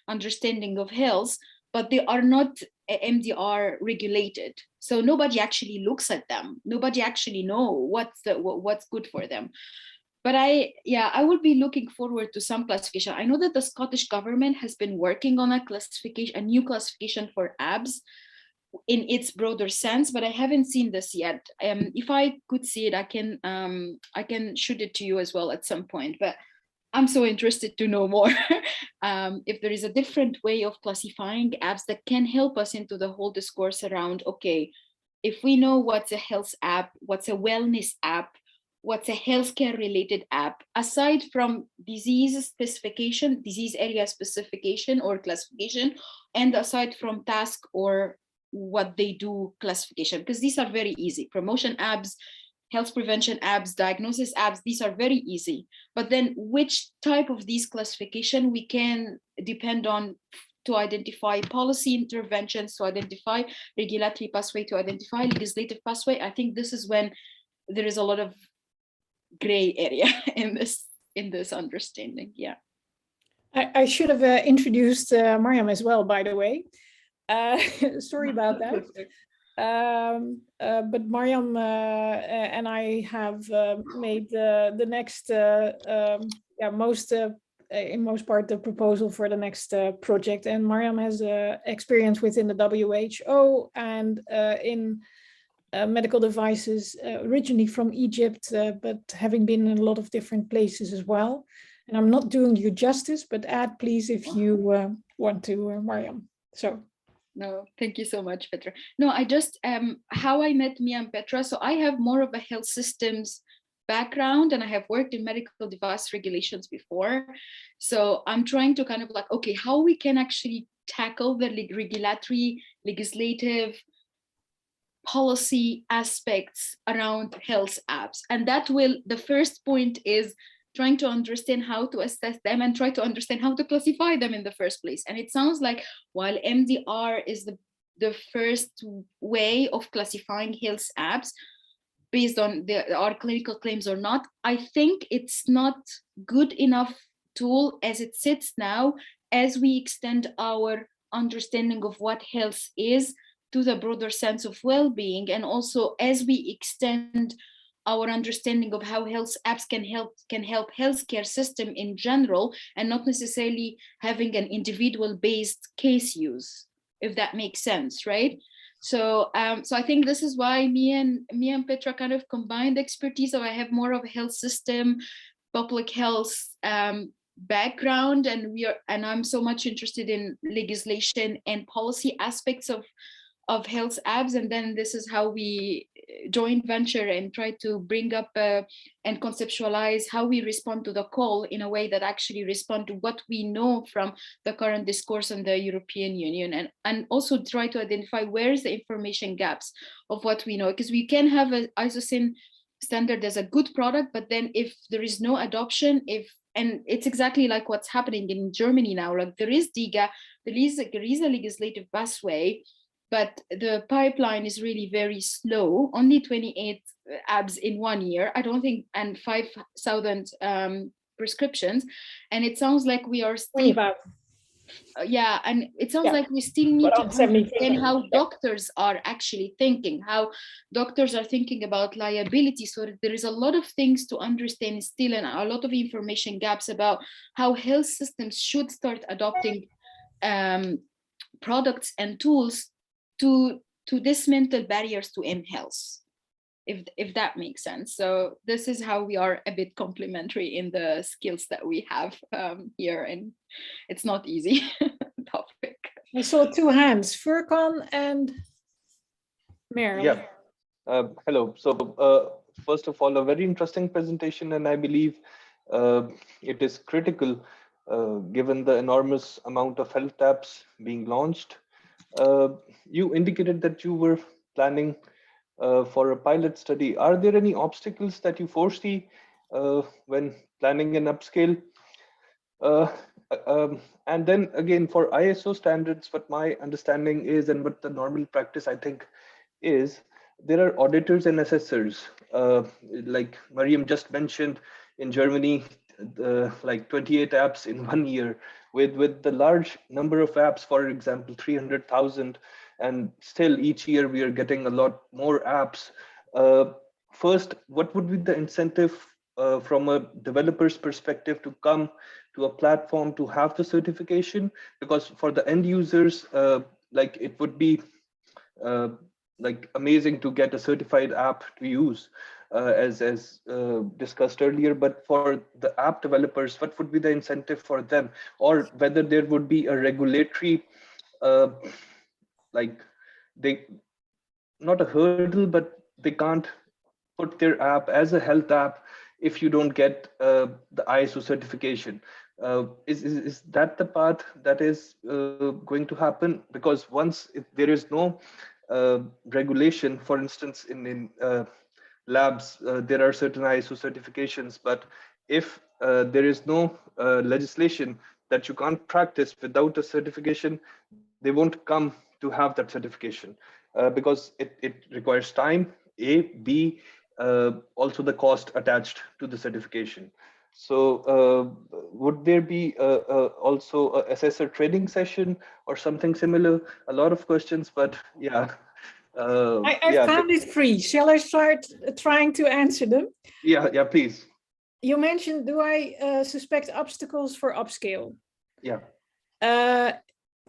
understanding of health, but they are not MDR regulated. So nobody actually looks at them. Nobody actually know what's good for them. But I would be looking forward to some classification. I know that the Scottish government has been working on a new classification for apps, in its broader sense, but I haven't seen this yet. If I could see it, I can shoot it to you as well at some point, but I'm so interested to know more. If there is a different way of classifying apps that can help us into the whole discourse around, okay, if we know what's a health app, what's a wellness app, what's a healthcare related app, aside from disease specification, disease area specification or classification, and aside from task or what they do classification, because these are very easy. Promotion apps, health prevention apps, diagnosis apps, these are very easy. But then which type of these classification we can depend on to identify policy interventions, to identify regulatory pathway, to identify legislative pathway. I think this is when there is a lot of gray area in this understanding. Yeah. I should have introduced Mariam as well, by the way. Sorry about that. But Mariam and I have made the next, in most part, the proposal for the next project. And Mariam has experience within the WHO and in medical devices, originally from Egypt, but having been in a lot of different places as well. And I'm not doing you justice, but add please if you want to, Mariam. So. No, thank you so much, Petra. No, I just, how I met Mia and Petra. So I have more of a health systems background and I have worked in medical device regulations before. So I'm trying to kind of like, okay, how we can actually tackle the regulatory, legislative, policy aspects around health apps. And that will, the first point is trying to understand how to assess them and try to understand how to classify them in the first place. And it sounds like while MDR is the first way of classifying health apps based on our clinical claims or not, I think it's not good enough tool as it sits now, as we extend our understanding of what health is to the broader sense of well-being, and also as we extend our understanding of how health apps can help healthcare system in general, and not necessarily having an individual based case use, if that makes sense, right? So so I think this is why me and Petra kind of combined expertise. So I have more of a health system, public health background, and I'm so much interested in legislation and policy aspects of health apps. And then this is how we joint venture and try to bring up and conceptualize how we respond to the call in a way that actually respond to what we know from the current discourse in the European Union, and also try to identify where is the information gaps of what we know, because we can have an ISO standard as a good product, but then if there is no adoption, and it's exactly like what's happening in Germany now, like there is DIGA, there is a legislative pathway, but the pipeline is really very slow. Only 28 apps in 1 year, I don't think, and 5,000 prescriptions. And it sounds like we are still, yeah, and it sounds like we still need to understand how doctors are actually thinking, how doctors are thinking about liability. So there is a lot of things to understand still, and a lot of information gaps about how health systems should start adopting products and tools to dismantle barriers to mHealth, if that makes sense. So this is how we are a bit complementary in the skills that we have here, and it's not easy topic. I saw two hands, Furkan and Mariam. Yeah. Hello. So first of all, a very interesting presentation, and I believe it is critical given the enormous amount of health apps being launched. You indicated that you were planning for a pilot study. Are there any obstacles that you foresee when planning an upscale? And then again, for ISO standards, what my understanding is, and what the normal practice I think is, there are auditors and assessors. Like Mariam just mentioned, in Germany, like 28 apps in 1 year, with the large number of apps, for example, 300,000, and still each year we are getting a lot more apps. First, what would be the incentive from a developer's perspective to come to a platform to have the certification? Because for the end users, like it would be like amazing to get a certified app to use, as discussed earlier. But for the app developers, what would be the incentive for them, or whether there would be a regulatory, like they, not a hurdle, but they can't put their app as a health app if you don't get the ISO certification. Is that the path that is going to happen? Because once there is no regulation, for instance, in labs, there are certain ISO certifications, but if there is no legislation that you can't practice without a certification, they won't come to have that certification, because it requires time, A, B, also the cost attached to the certification. So would there be also a assessor training session or something similar? A lot of questions, but yeah. I Yeah, found it free. Shall I start trying to answer them? yeah, please. You mentioned, do I suspect obstacles for upscale? Yeah.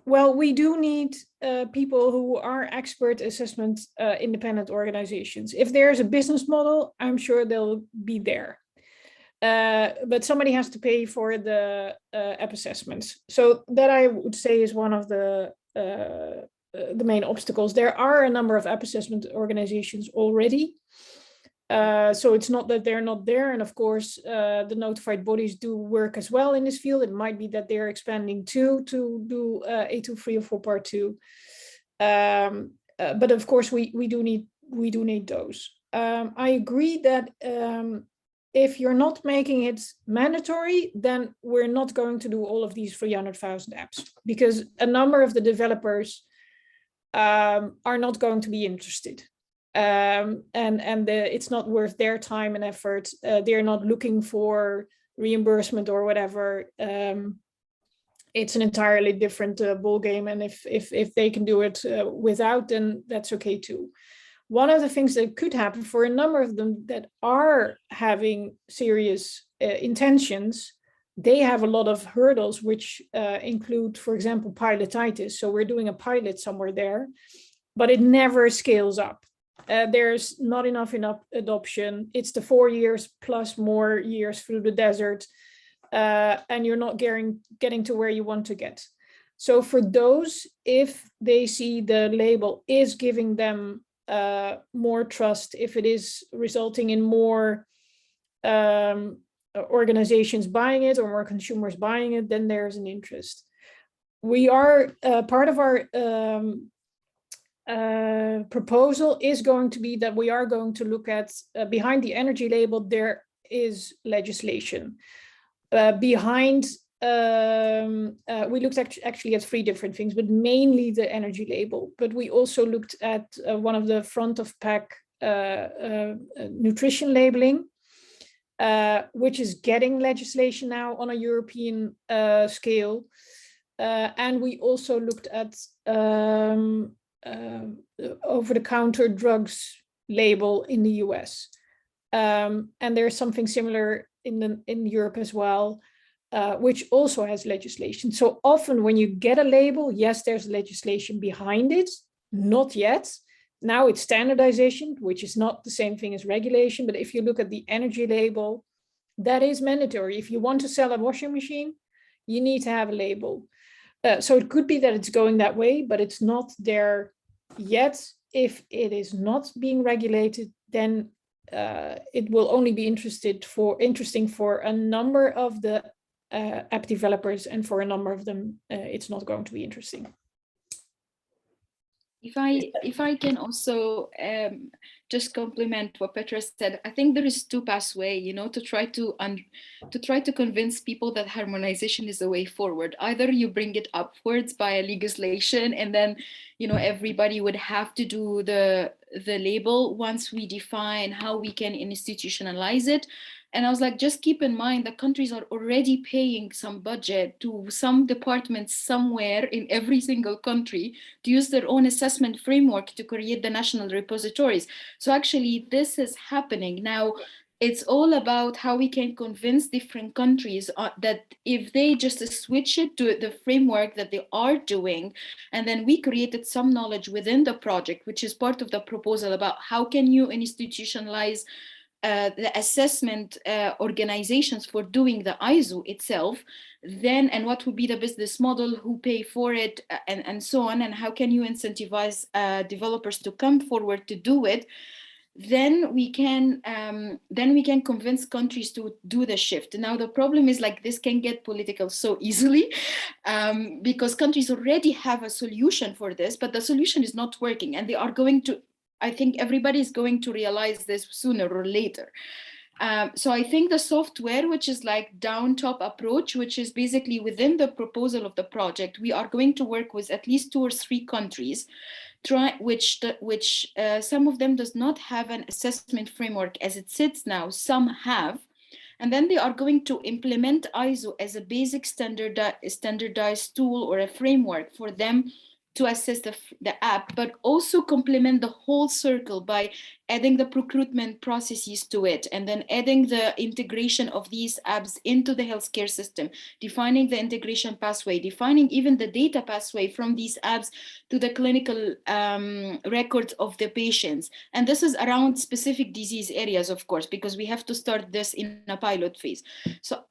Well, we do need people who are expert assessment independent organizations. If there's a business model, I'm sure they'll be there. But somebody has to pay for the app assessments. So that, I would say, is one of the main obstacles. There are a number of app assessment organizations already. So it's not that they're not there. And of course, the notified bodies do work as well in this field. It might be that they're expanding too to do A23 or 4 Part 2. But of course, we do need those. I agree that if you're not making it mandatory, then we're not going to do all of these 300,000 apps, because a number of the developers are not going to be interested. It's not worth their time and effort. They're not looking for reimbursement or whatever. It's an entirely different ball game, and if they can do it without, then that's okay too. One of the things that could happen for a number of them that are having serious intentions, they have a lot of hurdles, which include, for example, pilotitis. So we're doing a pilot somewhere there, but it never scales up. There's not enough adoption. It's the 4 years plus more years through the desert, and you're not getting to where you want to get. So for those, if they see the label is giving them more trust, if it is resulting in more organizations buying it or more consumers buying it, then there's an interest. We are part of our proposal is going to be that we are going to look at behind the energy label, there is legislation. Behind, we looked actually at 3 different things, but mainly the energy label. But we also looked at one of the front of pack nutrition labeling, which is getting legislation now on a European scale. And we also looked at over-the-counter drugs label in the US. And there's something similar in Europe as well, which also has legislation. So often when you get a label, yes, there's legislation behind it, not yet. Now it's standardization, which is not the same thing as regulation. But if you look at the energy label, that is mandatory. If you want to sell a washing machine, you need to have a label. So it could be that it's going that way, but it's not there yet. If it is not being regulated, then it will only be interesting for a number of the app developers, and for a number of them, it's not going to be interesting. If I can also just complement what Petra said, I think there is 2 pathways, to try to convince people that harmonization is the way forward. Either you bring it upwards by a legislation, and then everybody would have to do the label once we define how we can institutionalize it. And I was like, just keep in mind that countries are already paying some budget to some departments somewhere in every single country to use their own assessment framework to create the national repositories. So actually this is happening now. it's all about how we can convince different countries that if they just switch it to the framework that they are doing, and then we created some knowledge within the project, which is part of the proposal about how can you institutionalize the assessment organizations for doing the ISO itself, then, and what would be the business model, who pay for it, and so on, and how can you incentivize developers to come forward to do it, then we can convince countries to do the shift. Now the problem is, like, this can get political so easily because countries already have a solution for this, but the solution is not working, and they are going to, I think everybody is going to realize this sooner or later. So I think the software, which is like down top approach, which is basically within the proposal of the project, we are going to work with at least 2 or 3 countries, which some of them does not have an assessment framework as it sits now, some have, and then they are going to implement ISO as a basic standardized tool or a framework for them to assess the app, but also complement the whole circle by adding the procurement processes to it, and then adding the integration of these apps into the healthcare system, defining the integration pathway, defining even the data pathway from these apps to the clinical records of the patients. And this is around specific disease areas, of course, because we have to start this in a pilot phase. So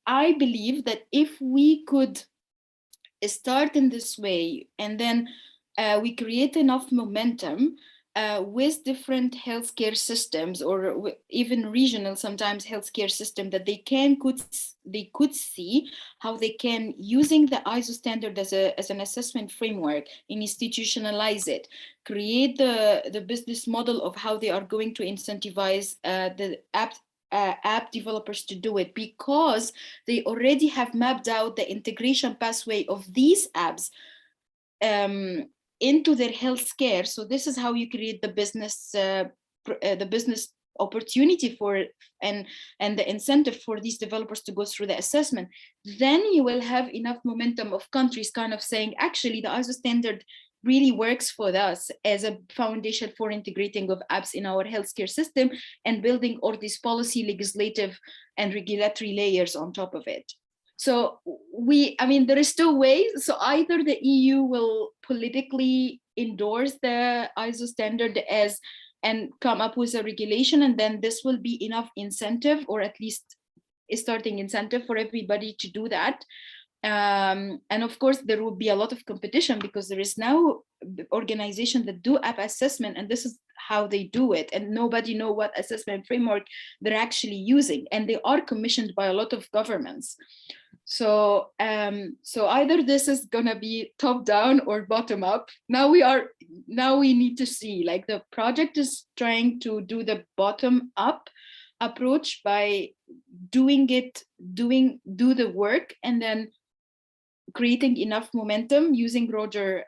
I believe that if we could start in this way, and then we create enough momentum with different healthcare systems, or even regional sometimes healthcare system, that they could see how they can, using the ISO standard as an assessment framework, and institutionalize it, create the business model of how they are going to incentivize the app developers to do it, because they already have mapped out the integration pathway of these apps into their healthcare. So this is how you create the business opportunity for and the incentive for these developers to go through the assessment. Then you will have enough momentum of countries kind of saying, actually, the ISO standard really works for us as a foundation for integrating of apps in our healthcare system and building all these policy, legislative, and regulatory layers on top of it. So there is 2 ways. So either the EU will politically endorse the ISO standard and come up with a regulation, and then this will be enough incentive, or at least a starting incentive for everybody to do that. And of course, there will be a lot of competition, because there is now organizations that do app assessment, and this is how they do it, and nobody know what assessment framework they're actually using, and they are commissioned by a lot of governments. So either this is gonna be top down or bottom up. Now we need to see, like, the project is trying to do the bottom up approach by do the work, and then creating enough momentum using Roger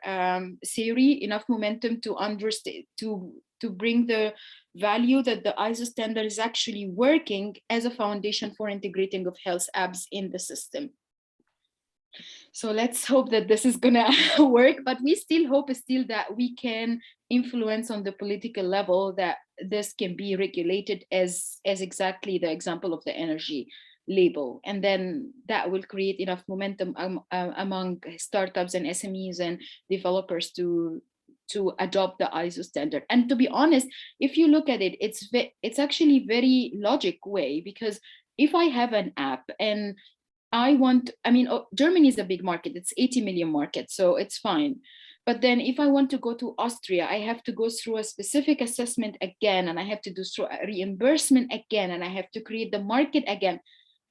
theory, enough momentum to understand, to bring the value that the ISO standard is actually working as a foundation for integrating of health apps in the system. So let's hope that this is gonna work, but we still hope that we can influence on the political level that this can be regulated as exactly the example of the energy label, and then that will create enough momentum among startups and SMEs and developers to adopt the ISO standard. And to be honest, if you look at it, it's actually very logic way, because if I have an app and Germany is a big market, it's 80 million market, so it's fine. But then if I want to go to Austria, I have to go through a specific assessment again, and I have to do through a reimbursement again, and I have to create the market again.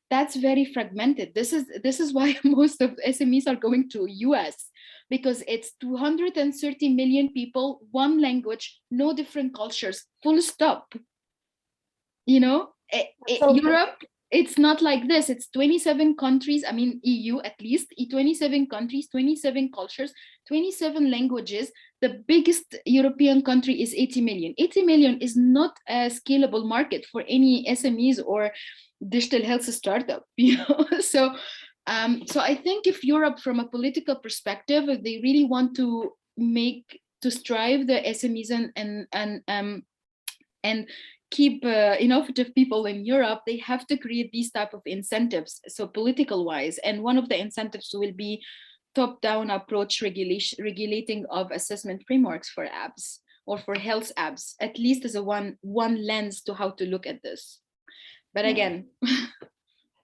That's very fragmented. This is why most of SMEs are going to US, because it's 230 million people, one language, no different cultures, full stop. Europe, it's not like this. It's 27 countries, EU at least, 27 countries, 27 cultures, 27 languages. The biggest European country is 80 million. 80 million is not a scalable market for any SMEs or digital health startup, So I think if Europe, from a political perspective, if they really want to strive the SMEs and keep innovative people in Europe, they have to create these type of incentives, so political wise. And one of the incentives will be top-down approach regulating of assessment frameworks for apps or for health apps, at least as a one lens to how to look at this. But again,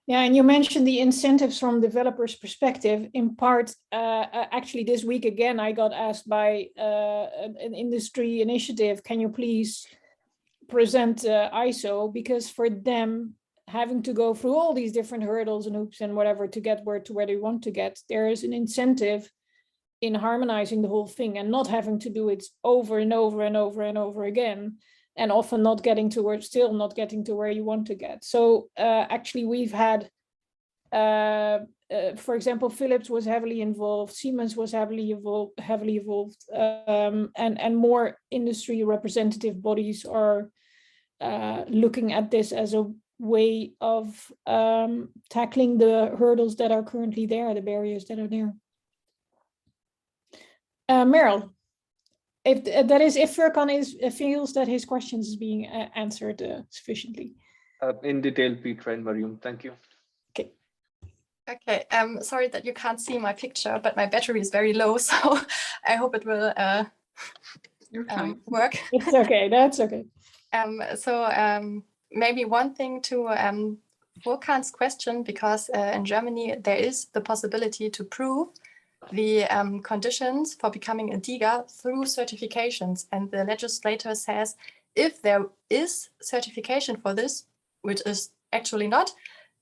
yeah, and you mentioned the incentives from developers' perspective. In part, actually this week again, I got asked by an industry initiative, can you please present ISO? Because for them, having to go through all these different hurdles and hoops and whatever to get to where they want to get, there is an incentive in harmonizing the whole thing and not having to do it over and over and over and over again, and often not getting to where, still not getting to where you want to get. So actually we've had, for example, Philips was heavily involved, Siemens was heavily involved, and more industry representative bodies are looking at this as a way of tackling the hurdles that are currently there, the barriers that are there. Meryl, if Furkan feels that his questions is being answered sufficiently. In detail, Petra and Mariam, thank you. Okay. Okay, sorry that you can't see my picture, but my battery is very low, so I hope it will work. It's okay, that's okay. Maybe one thing to Furkan's question, because in Germany there is the possibility to prove the conditions for becoming a DIGA through certifications, and the legislator says if there is certification for this, which is actually not,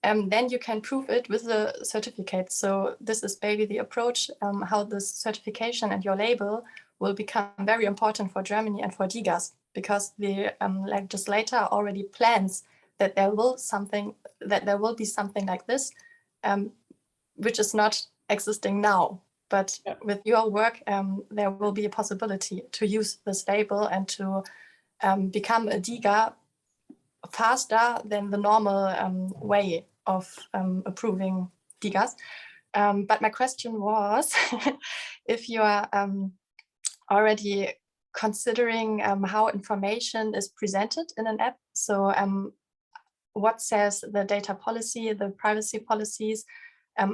then you can prove it with the certificate. So this is maybe the approach, how this certification and your label will become very important for Germany and for DIGAs, because the legislator already plans that there will be something like this, which is not existing now. But with your work, there will be a possibility to use this label and to become a DIGA faster than the normal way of approving DIGAs. But my question was, if you are already considering how information is presented in an app. So what says the data policy, the privacy policies,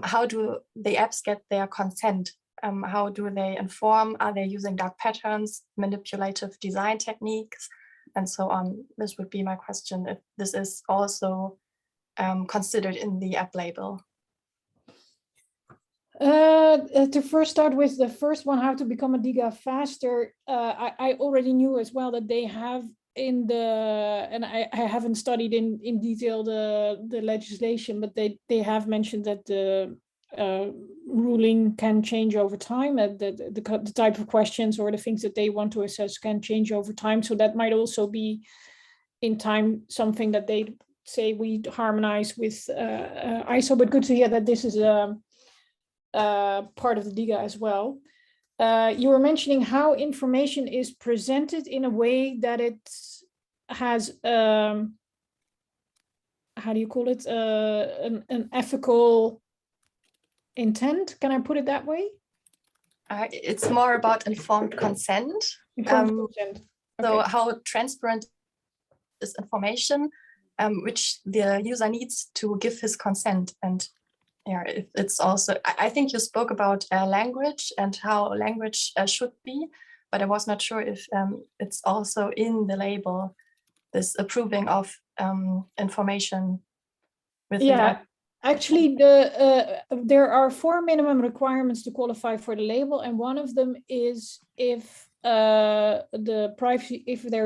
how do the apps get their consent? How do they inform? Are they using dark patterns, manipulative design techniques, and so on? This would be my question, if this is also considered in the app label. To first start with the first one, how to become a DIGA faster, I already knew as well that they have in the, and I haven't studied in detail the legislation, but they have mentioned that the ruling can change over time, the type of questions or the things that they want to assess can change over time. So that might also be in time something that they say we harmonize with ISO, but good to hear that this is part of the DIGA as well. You were mentioning how information is presented in a way that it has, how do you call it, an ethical intent? Can I put it that way? It's more about informed consent. Informed consent. Okay. So how transparent is information, which the user needs to give his consent. And yeah, it's also, I think you spoke about language and how language should be, but I was not sure if it's also in the label, this approving of information. With actually there are 4 minimum requirements to qualify for the label, and one of them is if there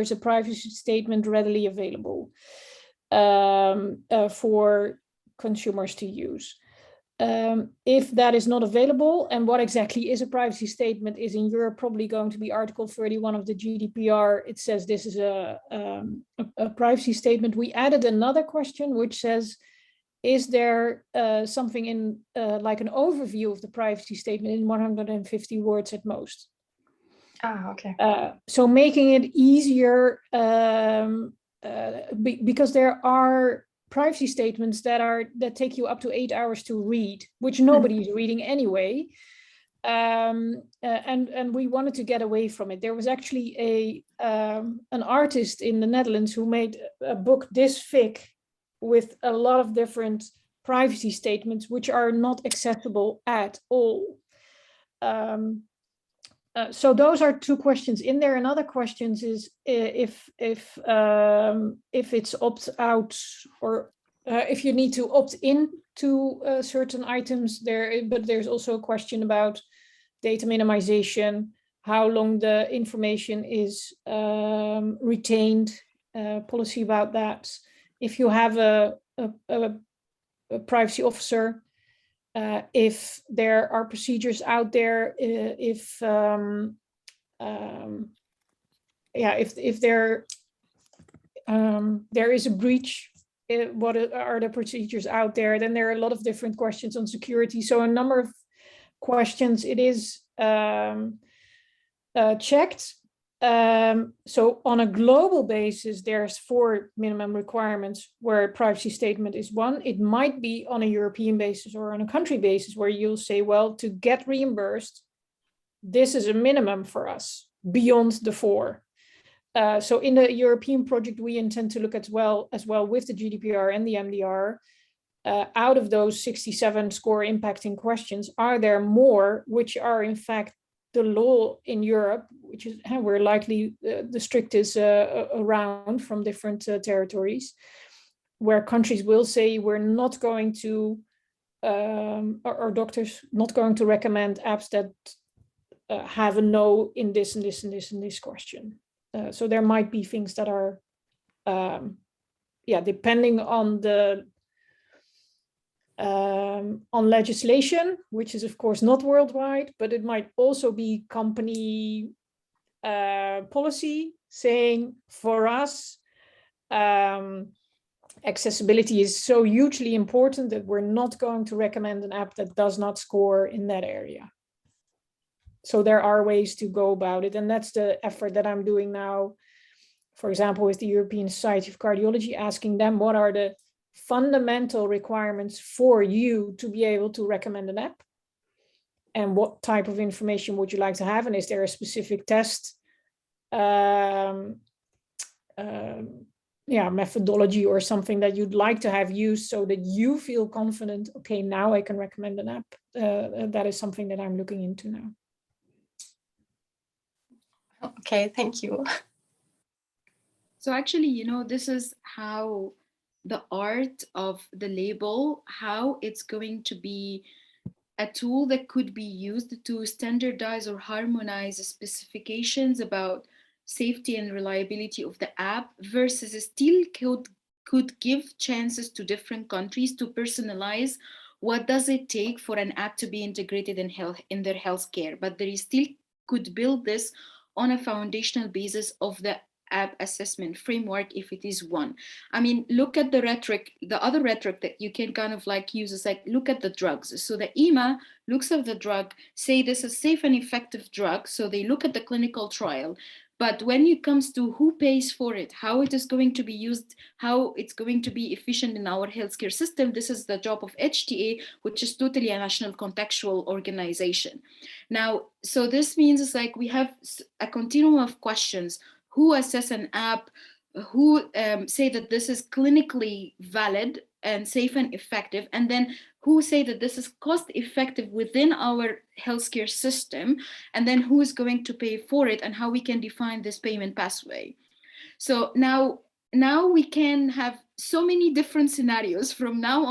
is a privacy statement readily available for consumers to use. If that is not available, and what exactly is a privacy statement is in Europe probably going to be Article 31 of the GDPR. It says this is a privacy statement. We added another question which says, is there something in like an overview of the privacy statement in 150 words at most? Okay. So making it easier because there are privacy statements that take you up to 8 hours to read, which nobody is reading anyway. and we wanted to get away from it. There was actually an artist in the Netherlands who made a book this thick with a lot of different privacy statements, which are not accessible at all. So those are two questions in there. Another question is if it's opt out, or if you need to opt in to certain items there. But there's also a question about data minimization, how long the information is retained, policy about that. If you have a privacy officer, if there are procedures out there, if there is a breach, what are the procedures out there? Then there are a lot of different questions on security. So a number of questions it is checked. So on a global basis, there's 4 minimum requirements where privacy statement is one. It might be on a European basis or on a country basis where you'll say, well, to get reimbursed, this is a minimum for us beyond the 4. So in the European project, we intend to look as well with the GDPR and the MDR. Out of those 67 score impacting questions, are there more which are in fact the law in Europe, which is we're likely the strictest around from different territories, where countries will say we're not going to, or doctors not going to recommend apps that have a no in this and this and this and this question. So there might be things that are, depending on the on legislation, which is of course not worldwide, but it might also be company policy saying for us, accessibility is so hugely important that we're not going to recommend an app that does not score in that area. So there are ways to go about it. And that's the effort that I'm doing now, for example, with the European Society of Cardiology, asking them what are the fundamental requirements for you to be able to recommend an app, and what type of information would you like to have, and is there a specific test methodology or something that you'd like to have used so that you feel confident, okay, now I can recommend an app. That is something that I'm looking into now. Okay, thank you. So actually, you know, this is how the art of the label, how it's going to be a tool that could be used to standardize or harmonize specifications about safety and reliability of the app, versus still could give chances to different countries to personalize what does it take for an app to be integrated in their healthcare. But there is still could build this on a foundational basis of the app assessment framework, if it is one. I mean, look at the rhetoric, the other rhetoric that you can kind of like use is like, look at the drugs. So the EMA looks at the drug, say this is safe and effective drug. So they look at the clinical trial. But when it comes to who pays for it, how it is going to be used, how it's going to be efficient in our healthcare system, this is the job of HTA, which is totally a national contextual organization. Now, so this means it's like we have a continuum of questions. Who assess an app, who say that this is clinically valid and safe and effective, and then who say that this is cost effective within our healthcare system, and then who is going to pay for it, and how we can define this payment pathway. So now we can have so many different scenarios from now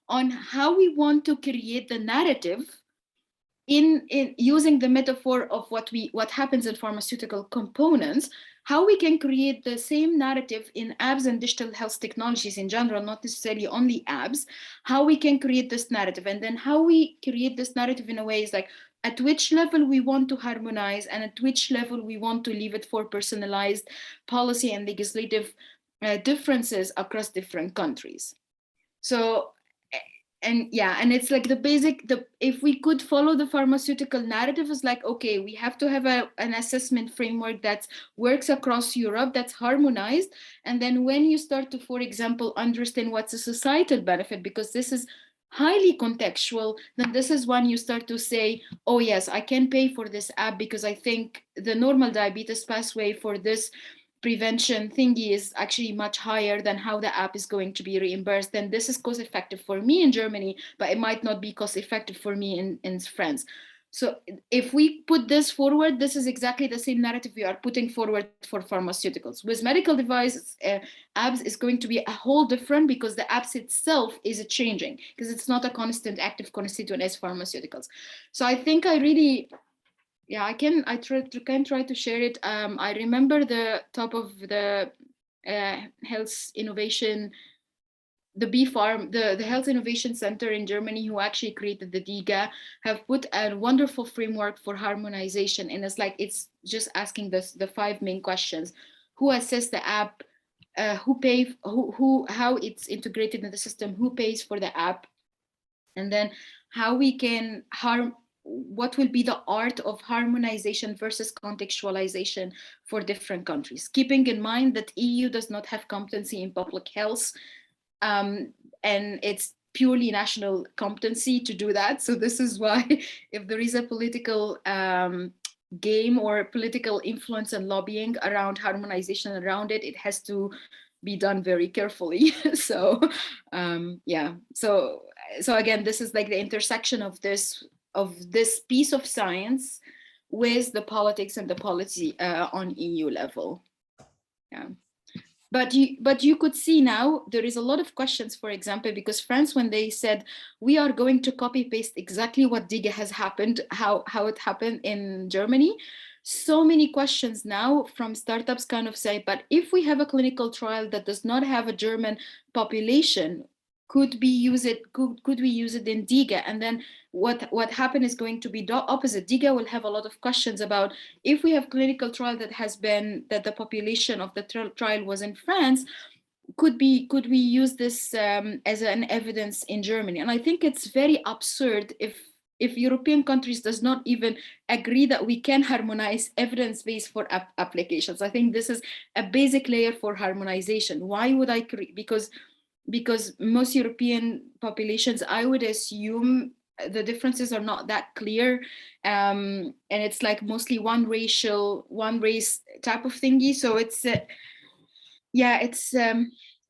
on how we want to create the narrative in using the metaphor of what happens in pharmaceutical components, how we can create the same narrative in apps and digital health technologies in general, not necessarily only apps, how we can create this narrative, and then how we create this narrative in a way is like at which level we want to harmonize and at which level we want to leave it for personalized policy and legislative differences across different countries. So, and it's like the basic, if we could follow the pharmaceutical narrative, is like, okay, we have to have an assessment framework that works across Europe, that's harmonized. And then when you start to, for example, understand what's a societal benefit, because this is highly contextual, then this is when you start to say, oh yes, I can pay for this app because I think the normal diabetes pathway for this prevention thingy is actually much higher than how the app is going to be reimbursed. Then this is cost effective for me in Germany, but it might not be cost effective for me in France. So if we put this forward, this is exactly the same narrative we are putting forward for pharmaceuticals. With medical devices, apps is going to be a whole different, because the apps itself is changing, because it's not a constant active constituent as pharmaceuticals. So I think I really, yeah, I can try to share it. I remember the top of the health innovation, the BFARM, the Health Innovation Center in Germany, who actually created the DIGA, have put a wonderful framework for harmonization. And it's like, it's just asking the 5 main questions: who assess the app, who pay, how it's integrated in the system, who pays for the app, and then how we can what will be the art of harmonization versus contextualization for different countries, keeping in mind that EU does not have competency in public health. And it's purely national competency to do that. So this is why, if there is a political game or political influence and lobbying around harmonization around it, it has to be done very carefully. So yeah, so again, this is like the intersection of this piece of science with the politics and the policy on EU level. Yeah. But you could see now there is a lot of questions, for example, because France, when they said we are going to copy paste exactly what DIGA has happened, how it happened in Germany, so many questions now from startups kind of say, but if we have a clinical trial that does not have a German population, could we use it in DIGA? And then what happened is going to be the opposite. DIGA will have a lot of questions about, if we have clinical trial that the population of the trial was in France, could we use this as an evidence in Germany? And I think it's very absurd if European countries does not even agree that we can harmonize evidence-based for applications. I think this is a basic layer for harmonization. Why would I create? Because most European populations, I would assume, the differences are not that clear, and it's like mostly one race type of thingy. So it's yeah, it's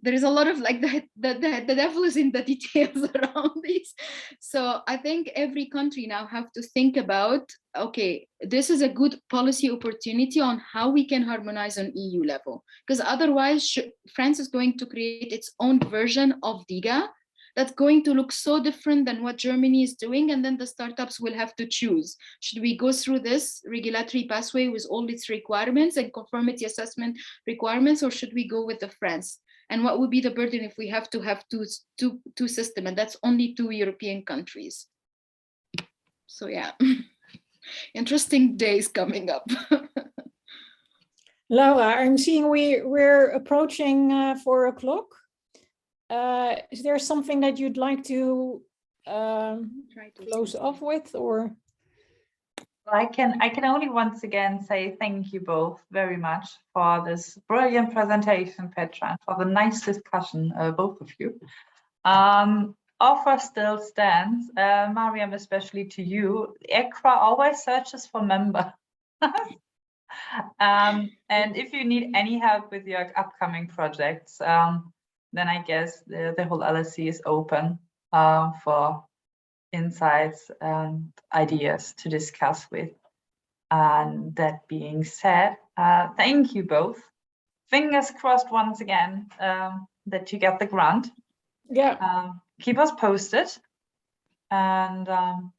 there is a lot of like the devil is in the details around this. So I think every country now have to think about, okay, this is a good policy opportunity on how we can harmonize on EU level, because otherwise France is going to create its own version of DIGA that's going to look so different than what Germany is doing. And then the startups will have to choose. Should we go through this regulatory pathway with all its requirements and conformity assessment requirements, or should we go with the France? And what would be the burden if we have to have two systems, and that's only 2 European countries? So yeah, interesting days coming up. Laura, I'm seeing we're approaching 4 o'clock. Is there something that you'd like to close off with, or? I can only once again say thank you both very much for this brilliant presentation, Petra, and for the nice discussion, both of you. Offer still stands, Mariam, especially to you. ECRA always searches for members. And if you need any help with your upcoming projects, then I guess the whole LSC is open for insights and ideas to discuss with. And that being said, thank you both. Fingers crossed once again that you get the grant. Yeah. Keep us posted. And